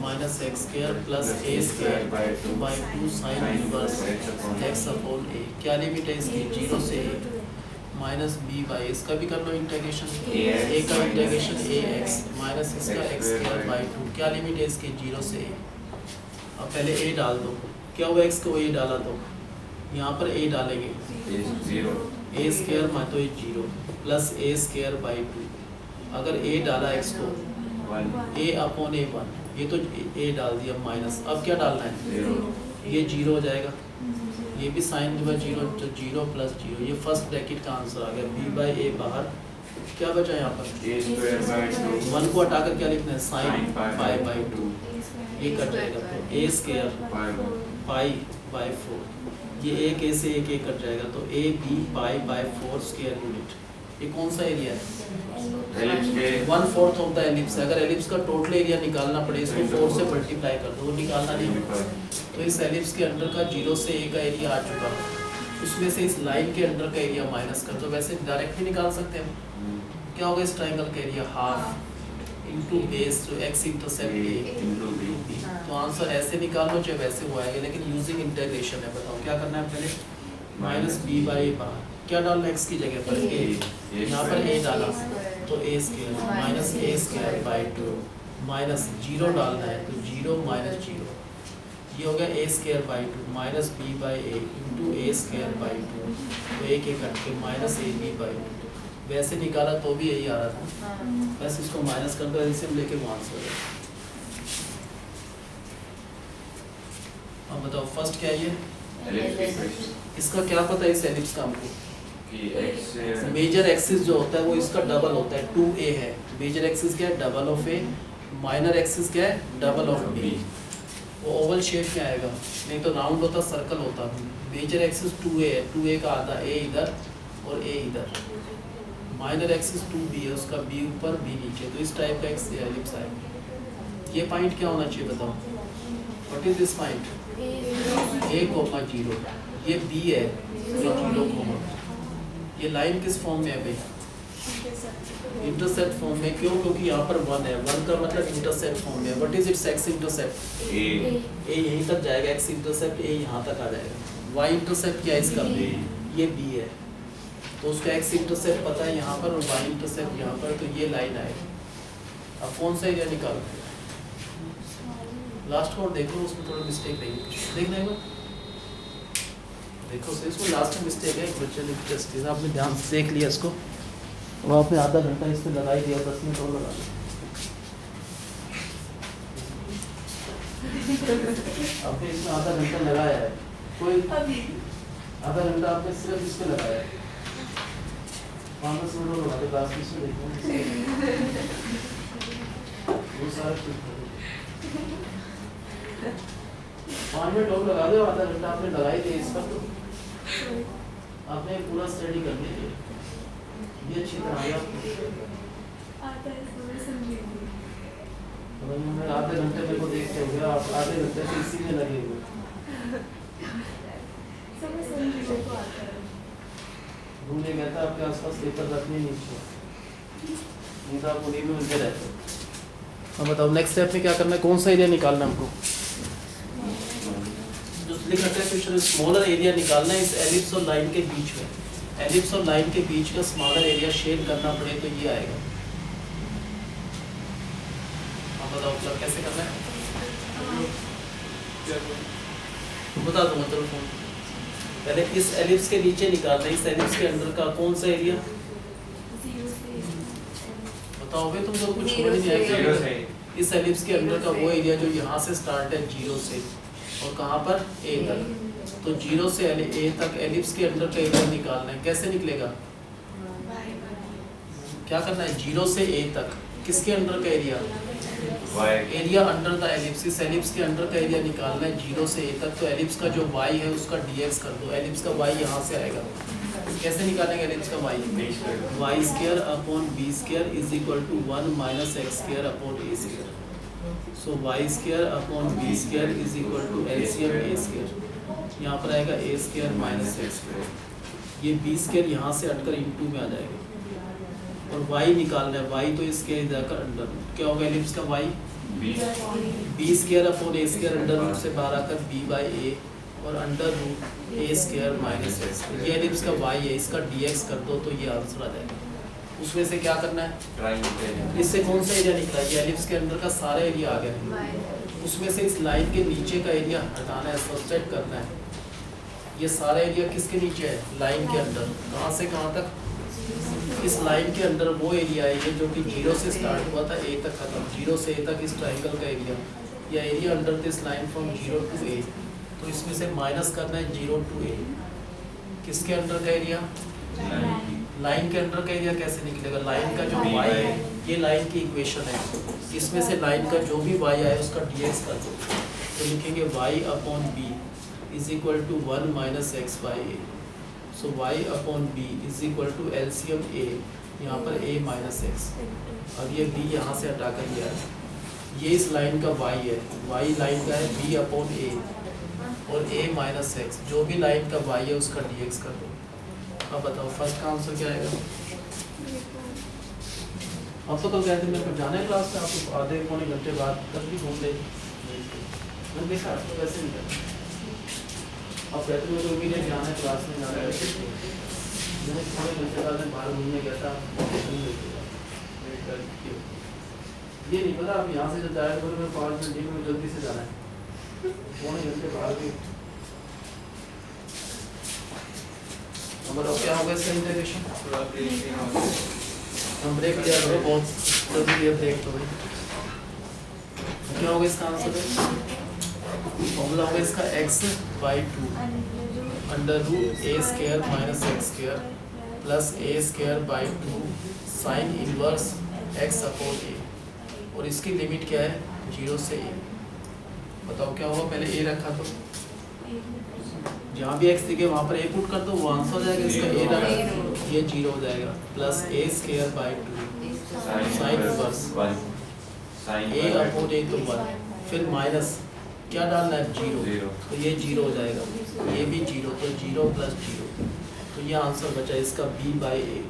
minus x square plus a square by 2 sine inverse x upon a। क्या लिमिट है इसकी? 0 से a माइनस b बाई, इसका भी कर लो इंटीग्रेशन, a का इंटीग्रेशन ax माइनस इसका x स्क्वायर बाई 2। क्या लिमिट है इसकी? 0 से a। अब पहले a डाल दो। क्या हुआ? x को a डाला तो यहाँ पर a डालेंगे a स्क्वायर मान तो 0 प्लस a स्क्वायर बाई 2। अगर a डाला x को a अपॉन a 1, ये तो a डाल दिया माइनस। अब क्या डालना है? ये 0 हो जाएगा, ये भी साइन जो है 0, तो 0 प्लस 0। ये फर्स्ट ब्रैकेट का आंसर आ गया। b बाई a बाहर क्या बचा यहाँ पर? 1 को हटाकर क्या लिखना है? Sine pi by 2। ये कट जाएगा तो a स्क्वायर पाई बाई 4। ये एक a से एक कट जाएगा तो a b pi by 4 square unit. ये कौन सा एरिया है? एलिप्स के 1/4 ऑफ द एलिप्स है। अगर एलिप्स का टोटल एरिया निकालना पड़े इसको 4 से मल्टीप्लाई कर दो, वो निकालना नहीं होगा। तो इस एलिप्स के अंदर का 0 से a का एरिया आ चुका, उसमें से इस लाइन के अंदर का एरिया माइनस कर दो। वैसे डायरेक्ट भी निकाल सकते हैं। क्या होगा इस ट्राइंगल का एरिया? हाफ इंटू बेस जो x intercept a into b। तो आंसर ऐसे निकाल लो चाहे वैसे वो आएगा, लेकिन यूजिंग इंटीग्रेशन है। बताओ क्या करना है? पहले माइनस b बाई बाहर क्या डालना है x की जगह पर? a। यहाँ पर a डाला तो a square minus a square by 2 minus 0 डालना है तो 0 माइनस 0। ये हो गया a square by 2 minus b by a into a square by 2। तो a के कट के माइनस a b बाई 2। वैसे निकाला तो भी यही आ रहा था, बस इसको माइनस कर दो, एलसीएम लेके वो आंसर है। अब बताओ फर्स्ट क्या है? ये इसका क्या पता है इस एलिप्स का हमको? मेजर एक्सिस जो होता है वो इसका डबल होता है, 2a है। मेजर एक्सिस क्या है? Double of a। Minor axis क्या है? Double of b। वो ओवल शेप में आएगा, नहीं तो राउंड होता, सर्कल होता। मेजर एक्सिस 2a है, 2a का आधा a इधर और a इधर। माइनर एक्सिस 2b है, उसका b ऊपर b नीचे। तो इस टाइप का एलिप्स आएगा। ये पॉइंट क्या होना चाहिए बताओ? What is this point? a,0। ये b है, ये 0, ये लाइन किस फॉर्म में है भाई? इंटरसेप्ट फॉर्म में। क्यों? क्योंकि यहाँ पर 1 है, 1 का मतलब इंटरसेप्ट फॉर्म में। What is it's x intercept? a यहीं तक जाएगा, एक्स इंटरसेप्ट a यहाँ तक आ जाएगा। y इंटरसेप्ट क्या है इसका? ये b है, तो उसका एक्स इंटरसेप्ट पता है यहाँ पर और y इंटरसेप्ट यहाँ पर, तो ये लाइन आएगी। अब कौन सा एरिया निकालो? लास्ट को देखो, उसमें थोड़ा मिस्टेक नहीं है, देखना है देखो सही, इसमें लास्ट में मिस्टेक है। बच्चे ने आपने ध्यान से देख लिया इसको। अब आपने आधा घंटा इस पर लगा ही दिया, 10 मिनट और लगा दिया। आपने इसमें आधा घंटा लगाया है, कोई आधा घंटा आपने सिर्फ इस पे लगाया है, 5-10 मिनट और लगा दे, क्लास में इसमें देखो वो सारा ठीक कर दो। 5 मिनट और लगा दो, आधा घंटा आपने लगा ही दिया इस पर, तो आपने पूरा स्टडी कर लिया, ये अच्छी तरह आया आता है पूरे समझेंगे। मैं आधे घंटे मेरे को देखते हो गया, आप आधे घंटे से इसी में लगे हुए। सब समझने को आता है। भूले गया था आपके आसपास पेपर रखने नहीं चाहिए, नहीं तो आप उन्हीं में उलझे रहते। अब बताओ नेक्स्ट स्टेप में क्या करना है, कौन सा एरिया निकालना है हमको? जो लिख रखा है क्वेश्चन, स्मॉलर एरिया निकालना है इस एलिप्स और लाइन के बीच में। एलिप्स और लाइन के बीच का स्मॉलर एरिया शेड करना पड़े तो ये आएगा। अब बताओ मतलब कैसे करना है, बता दूंगा चलो फोन। पहले इस एलिप्स के नीचे निकालना है, इस एलिप्स के अंदर का कौन सा एरिया 0 से बताओगे तुम तो कुछ समझ नहीं जीरो आएगा। से इस एलिप्स के अंदर का वो एरिया जो यहाँ से स्टार्ट है 0 से और कहाँ पर A तक, तो 0 से A तक एलिप्स के अंदर का एरिया निकालना है। कैसे निकलेगा, क्या करना है, 0 से A तक किसके अंदर का area, y area under the ellipse. इस एलिप्स के अंदर का एरिया निकालना है 0 से A तक, तो एलिप्स का जो y है उसका dx कर दो, एलिप्स का y यहाँ से आएगा। कैसे निकालेंगे एलिप्स का y, y square upon b square is equal to 1 minus x square upon a square. So y square upon b square is equal to LCM a square, यहाँ पर आएगा a square minus x square, ये b square यहाँ से हटकर into में आ जाएगा और y निकालना है, y तो इसके जाकर अंडर रूट, क्या होगा एलिप्स का y, b square upon a square under root से बाहर आकर b बाई a और under root a square minus x। ये एलिप्स का y है, इसका dx कर दो तो ये आंसर आ जाएगा। उसमें से क्या करना है, ट्रायंगल इससे कौन सा एरिया निकला, ये एलिप्स के अंदर का सारा एरिया आ गया। उसमें से इस लाइन के नीचे का एरिया हटाना है, सब्ट्रैक्ट करना है। ये सारा एरिया किसके नीचे है, लाइन के अंदर, कहाँ से कहाँ तक, इस लाइन के अंदर वो एरिया है ये जो कि 0 से स्टार्ट हुआ था A तक खत्म, 0 से A तक इस ट्रायंगल का एरिया, या area under this line from 0 to A। तो इसमें से माइनस करना है 0 टू A, किसके अंडर का एरिया, लाइन के अंडर का एरिया कैसे निकलेगा, लाइन का जो y है, ये लाइन की इक्वेशन है, इसमें से लाइन का जो भी y आए उसका dx कर दो, तो लिखेंगे y upon b is equal to 1 minus x by a. So y upon b is equal to LCM a, यहाँ पर a माइनस एक्स, अब ये b यहाँ से हटाकर दिया है, ये इस लाइन का y है, y लाइन का है b अपॉन a और a माइनस एक्स, जो भी लाइन का y है उसका dx कर दो। अब बताओ फर्स्ट का आंसर क्या आएगा। अब तो कल कहते मेरे को जाना है क्लास में, आप तो आधे पौने घंटे बाद कल भी घूम ले, मैंने देखा तो वैसे नहीं करना। अब कहते मेरे को इमीडिएट जाना है क्लास में, जाना है, मैंने पौने घंटे बाद में बाहर घूमने गया था, ये नहीं पता अब यहाँ से जब जाए तो मैं 5 मिनट में जल्दी से जाना है, पौने घंटे बाहर भी। नंबर ऑफ क्या होगा इसका इंटीग्रेशन, हम ब्रेक लिया करो, बहुत जल्दी लिया ब्रेक तो भाई। क्या होगा इसका आंसर, फॉर्मूला होगा इसका x by 2 under root a square minus x square plus a square by 2 sine inverse x upon a, और इसकी लिमिट क्या है 0 से a। बताओ क्या होगा, पहले a रखा तो जहाँ भी x दिखे वहाँ पर a पुट कर दो, वो आंसर हो जाएगा इसका, a लगा ये 0 हो जाएगा plus a square by 2 sine inverse a upon a तो 1, फिर माइनस क्या डालना है 0, तो ये 0 हो जाएगा, ये भी 0, तो 0 प्लस 0, तो ये आंसर बचा इसका b बाई a।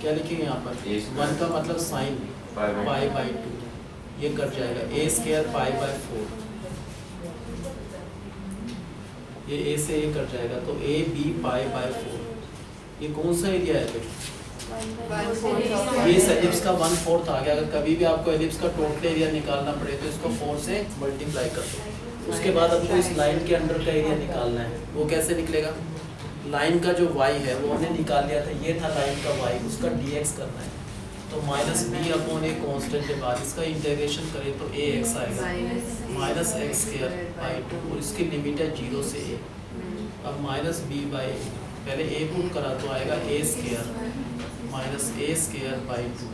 क्या लिखेंगे यहाँ पर, 1 का मतलब साइन पाई बाई 2, ये कट जाएगा, a स्क्वायर पाई बाई 4, ये a से a कट जाएगा, तो a b पाई बाई 4। ये कौन सा एरिया है फिर, ये इस एलिप्स का 1/4 आ गया। अगर कभी भी आपको एलिप्स का टोटल एरिया निकालना पड़े तो इसको 4 से मल्टीप्लाई कर दो। उसके बाद आपको इस लाइन के अंडर का एरिया निकालना है, वो कैसे निकलेगा, लाइन का जो y है वो हमने निकाल लिया था, ये था लाइन का y, उसका dx करना है। तो minus B upon A constant के बाद इसका इंटीग्रेशन करें तो ए एक्स आएगा माइनस एक्स स्क्वायर बाई 2, और इसकी लिमिट है 0 से a। अब माइनस बी बाई पहले a पुट करा तो आएगा A square minus A square by 2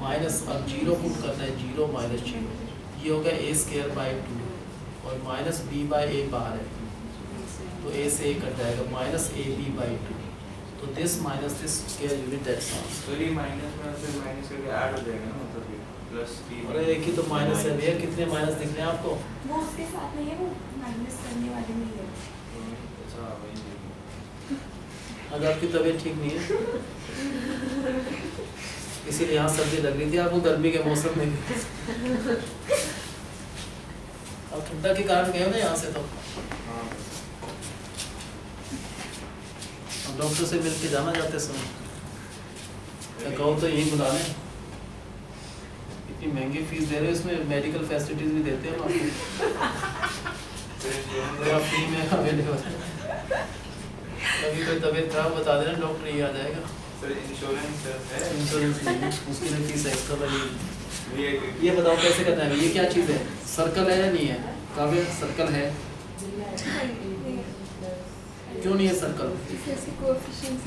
minus, अब 0 पुट करना है 0 माइनस 0, ये हो गया ए स्क्वायर बाई 2 और माइनस बी बाई ए बाहर है तो ए से ए कट जाएगा माइनस ए बी बाई 2। तो this minus this square unit that's answer. तो ये माइनस में फिर माइनस करके ऐड हो जाएगा ना, मतलब ये प्लस 3। अरे एक ही तो माइनस है भैया, कितने माइनस दिख रहे हैं आपको? वो उसके साथ नहीं है, वो माइनस करने वाले नहीं है। अच्छा वही देखिए। अगर आपकी तबीयत ठीक नहीं है इसीलिए यहाँ सर्दी लग रही थी आपको गर्मी के मौसम में भी। अब ठंडा के कारण गए हो ना यहाँ से, तो हाँ अब डॉक्टर से मिल के जाना चाहते समय, क्या कहो तो यही बुला लें। इतनी महंगी फीस दे रहे हो, इसमें मेडिकल फैसिलिटीज भी देते हैं आपको, फ्री में अवेलेबल है। कभी कोई तबीयत खराब बता देना, डॉक्टर ही आ जाएगा। सर इंश्योरेंस है? इंश्योरेंस नहीं है, उसकी लिए फीस एक्स्ट्रा लगेगी। ये ये बताओ कैसे करना है, ये क्या चीज़ है? सर्कल है या नहीं है? काव्य सर्कल है, क्यों नहीं है सर्कल?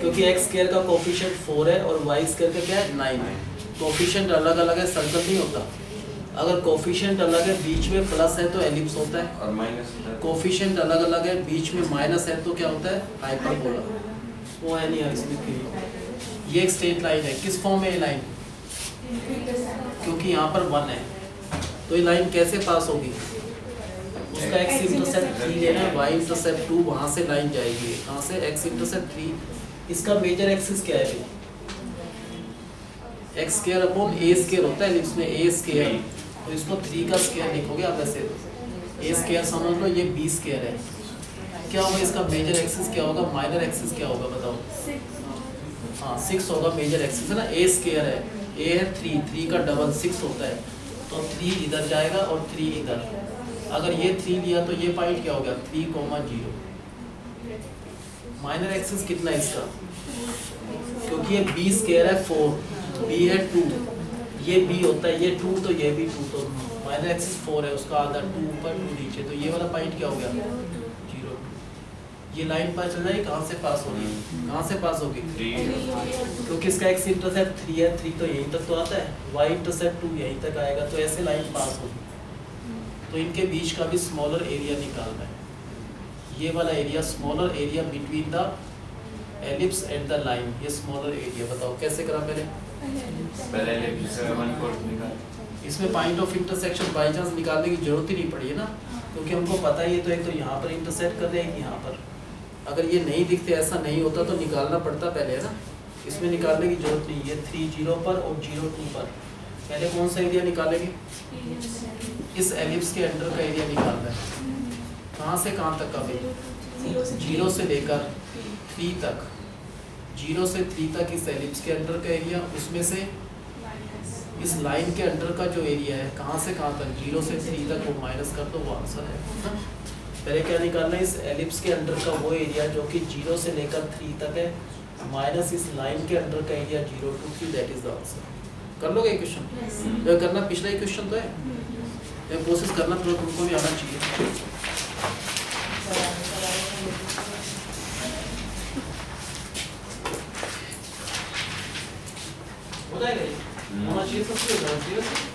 क्योंकि एक्स स्क्वायर का कोफिशिएंट 4 है और वाई स्क्वायर का क्या है 9 है। कोफिशिएंट अलग अलग है, सर्कल नहीं होता। अगर कोफिशिएंट अलग है, बीच में प्लस है तो एलिप्स होता है, और माइनस कोफिशिएंट अलग अलग है, बीच में माइनस है तो क्या होता है हाइपरबोला। वो है नहीं यार इसमें क्यों? ये एक स्ट्रेट लाइन है, किस फॉर्म में ये लाइन? क्योंकि यहाँ पर 1 है तो ये लाइन कैसे पास होगी? उसका एक्स इंटरसेप्ट 3 लेना है, वाई इंटरसेप्ट 2, वहाँ से लाइन जाएगी। कहाँ से? X intercept 3। इसका मेजर एक्सिस क्या है? एक्स स्क्वायर अपॉन ए स्क्वायर होता है एलिप्स में, ए स्क्वायर, तो इसको 3 का स्क्वायर लिखोगे आप ऐसे, ए स्क्वायर समझ लो, ये बी स्क्वायर है। क्या होगा इसका मेजर एक्सिस? क्या होगा माइनर एक्सिस? क्या होगा बताओ? हाँ 6 होगा मेजर एक्सिस है ना, ए स्क्वायर है, ए है 3 का डबल 6 होता है, तो 3 इधर जाएगा और 3 इधर। अगर ये 3 लिया तो ये पॉइंट क्या हो गया 3,0। माइनर एक्सिस कितना है इसका? क्योंकि ये बी स्क्वायर है 4, बी है 2, ये बी होता है, ये 2 तो ये भी 2, तो माइनर एक्सिस 4 है, उसका आधा 2 ऊपर 2 नीचे, तो ये वाला पॉइंट क्या हो गया 0। ये लाइन पता चल रहा है कहाँ से पास हो रही है? कहाँ से पास होगी? क्योंकि इसका एक्स इंटरसेप्ट 3 है, 3 तो यहीं तक तो आता है, वाई इंटरसेप्ट 2 यहीं तक आएगा, तो ऐसे लाइन पास होगी। तो इनके बीच का भी स्मॉलर एरिया निकालना है, ये वाला area, smaller area between the ellipse and the line, ये स्मॉलर एरिया। बताओ कैसे करा पहले? पहले एलिप्स 1/4 निकाल। इसमें point of intersection by chance निकालने की जरूरत ही नहीं पड़ी है ना, क्योंकि हमको पता ही है, तो एक तो यहाँ पर इंटरसेक्ट कर रहे हैं, यहाँ पर। अगर ये नहीं दिखते, ऐसा नहीं होता तो निकालना पड़ता पहले, है ना। इसमें निकालने की जरूरत नहीं है, 3 0 पर और 0 2 पर। पहले कौन सा एरिया निकालेंगे? इस एलिप्स के अंडर का एरिया निकालना है। कहाँ से कहाँ तक का भाई? 0 से लेकर 3 तक, 0 से 3 तक इस एलिप्स के अंडर का एरिया, उसमें से इस लाइन के अंडर का जो एरिया है कहाँ से कहाँ तक, 0 से 3 तक, वो माइनस कर दो, वो आंसर है। पहले क्या निकालना है? इस एलिप्स के अंडर का वो एरिया जो कि 0 से लेकर 3 तक है, माइनस इस लाइन के अंडर का area 0 to 3, that is the answer. कर लोगे क्वेश्चन? ये करना पिछला ही क्वेश्चन तो है, ये कोशिश करना तो तुमको भी आना चाहिए। हो जाएगा ये? होना चाहिए सबसे ज़्यादा।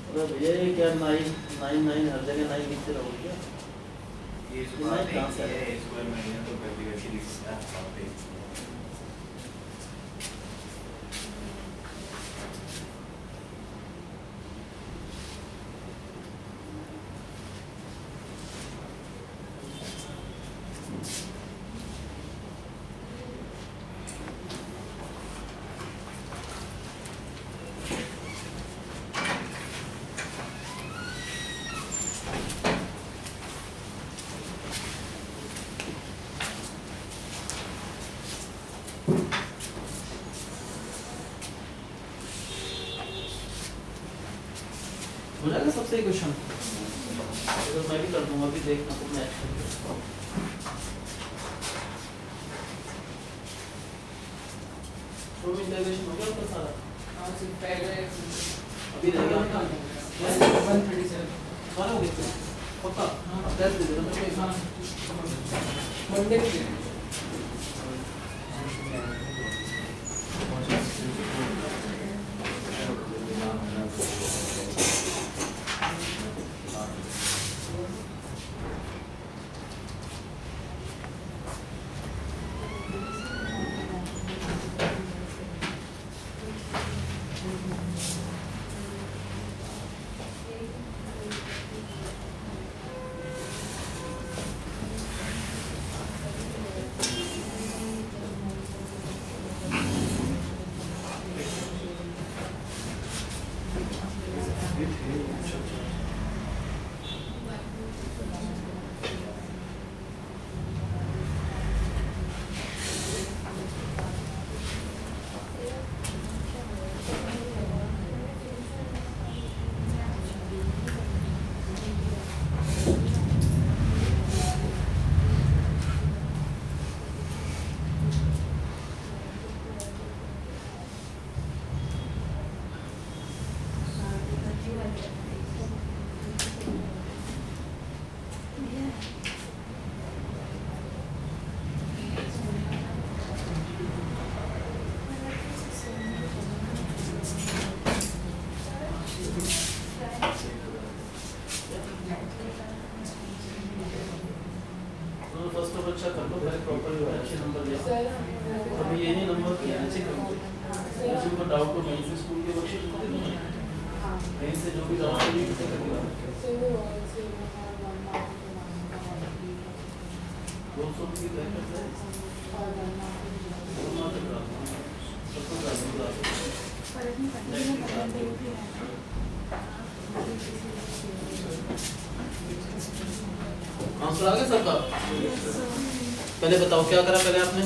अरे भैया ये क्या 9 हर जगह 9 लिखते रहोगे क्या? ये इस नहीं, बात कहाँ से है आया? स्क्वायर में है तो कभी कभी लिखता है वहाँ पे। हो जाएगा सबसे क्वेश्चन, अगर मैं भी कर दूंगा अभी देखना तो मैच करके। तो इंटीग्रेशन हो गया आपका सारा? अभी रह गया आपका 137 सारा हो गया पक्का? हाँ टेस्ट दे देना मेरे को। मंडे के दिन तो फर्स्ट ऑफ अच्छा कर लो, पहले प्रॉपर अच्छे नंबर ले आओ। अभी ये नहीं नंबर किया अच्छे करो, किसी को डाउट हो कहीं से स्कूल के वर्कशीट को दे दो, कहीं से जो भी डाउट है ये कर दिया। 200 की तय करते हैं तो मात्र करा सबको कर दूंगा। फर्क नहीं पड़ता है, पता नहीं भी है। आंसर आ गया सबका? पहले बताओ क्या करा पहले आपने?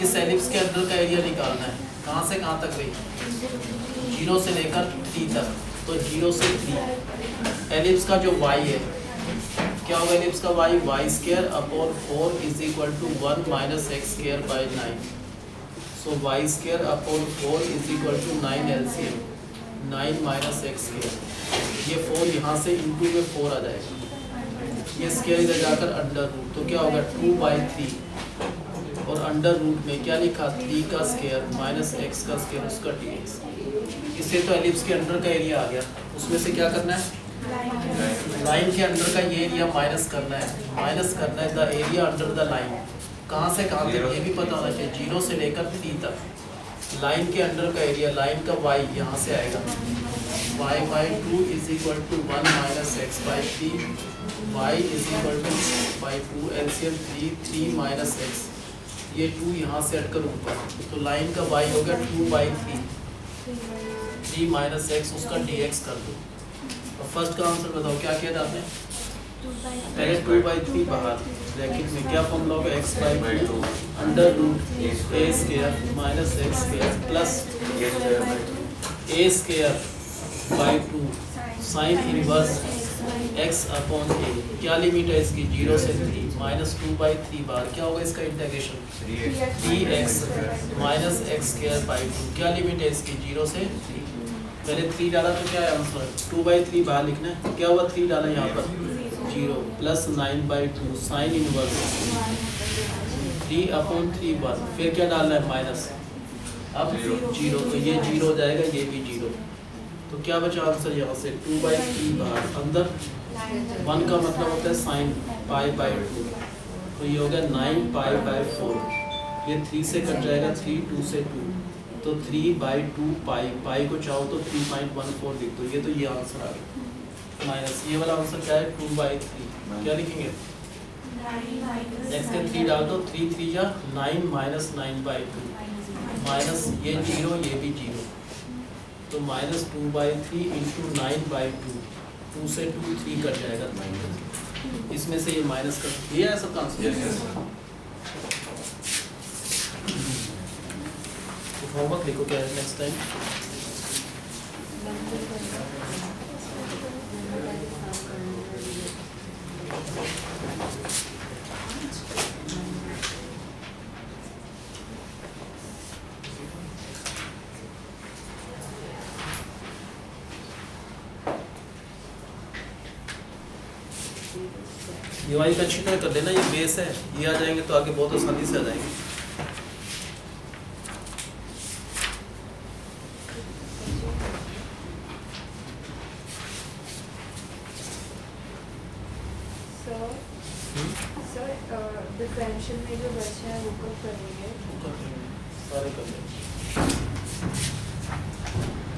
इस एलिप्स के अंदर का एरिया निकालना है, कहाँ से कहाँ तक गई? 0 से लेकर 3 तक, तो 0 से 3 एलिप्स का जो y है क्या होगा? एलिप्स का y square upon 4 is equal to 1 minus x square by 9। So y square upon 4 is equal to 9 LCM 9 minus x square. ये 4 यहाँ से इंटू में 4 आ जाएगा, ये स्क्वायर इधर जाकर अंडर रूट, तो क्या होगा 2/3 और अंडर रूट में क्या लिखा 3 का स्क्वायर माइनस एक्स का स्क्वायर उसका dx। इससे तो एलिप्स के अंडर का एरिया आ गया। उसमें से क्या करना है? लाइन के अंडर का ये एरिया माइनस करना है the area under the line. कहाँ से कहाँ तक ये भी पता होना चाहिए, 0 से लेकर 3 तक लाइन के अंडर का एरिया, लाइन का y यहाँ से आएगा y/2 is equal to 1 minus x/3 y is equal to by 2 LCM 3 minus x, ये 2 यहाँ से हटकर ऊपर, तो लाइन का y हो गया 2/3 3 माइनस एक्स, उसका dx कर दो। और फर्स्ट का आंसर बताओ क्या किया था आपने? पहले 2/3 बाहर ब्रैकेट में क्या फॉर्मूला होगा? x/2 under root a square minus x square plus a square by 2 sine inverse x upon a। क्या लिमिट है इसकी? 0 से 3 माइनस 2/3 बार क्या होगा इसका integration? 3x minus x square by 2। क्या लिमिट है इसकी? 0 से 3। पहले 3 डाला तो क्या है आंसर? 2/3 बाहर लिखना है, क्या हुआ 3 डाला यहाँ पर 0 प्लस 9/2 साइन इनवर्स 3/3 1, फिर क्या डालना है माइनस, अब 0, तो ये 0 हो जाएगा, ये भी 0, तो क्या बचा आंसर यहाँ से 2/3 बाहर, अंदर 1 का मतलब होता है साइन π/2, तो ये हो गया 9π/4, ये 3 से कट जाएगा, 3 2 से 2, तो 3/2 पाई को चाहो तो 3.14 लिख दो, ये तो ये आंसर आ गया माइनस ये वाला आंसर क्या है 2/3, क्या लिखेंगे x के 3 डाल दो, 3 3 जा 9 माइनस 9/2 माइनस ये 0 ये भी 0, तो माइनस 2/3 इंटू 9/2, 2 से 2 3 कट जाएगा माइनस, इसमें से ये माइनस कर ये है सबका आंसर। होमवर्क लिखो क्या है नेक्स्ट टाइम। ये वाली का अच्छी तरह कर लेना, ये बेस है, ये आ जाएंगे तो आगे बहुत आसानी से आ जाएंगे। डिफरेंशियल में जो बचा है वो कब करेंगे? सारे कर लेंगे,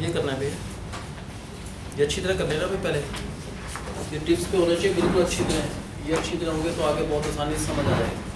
ये करना है भैया, ये अच्छी तरह कर लेना भाई, पहले ये टिप्स पे होना चाहिए बिल्कुल अच्छी तरह, ये अच्छी तरह होंगे तो आगे बहुत आसानी से समझ आ जाएगा।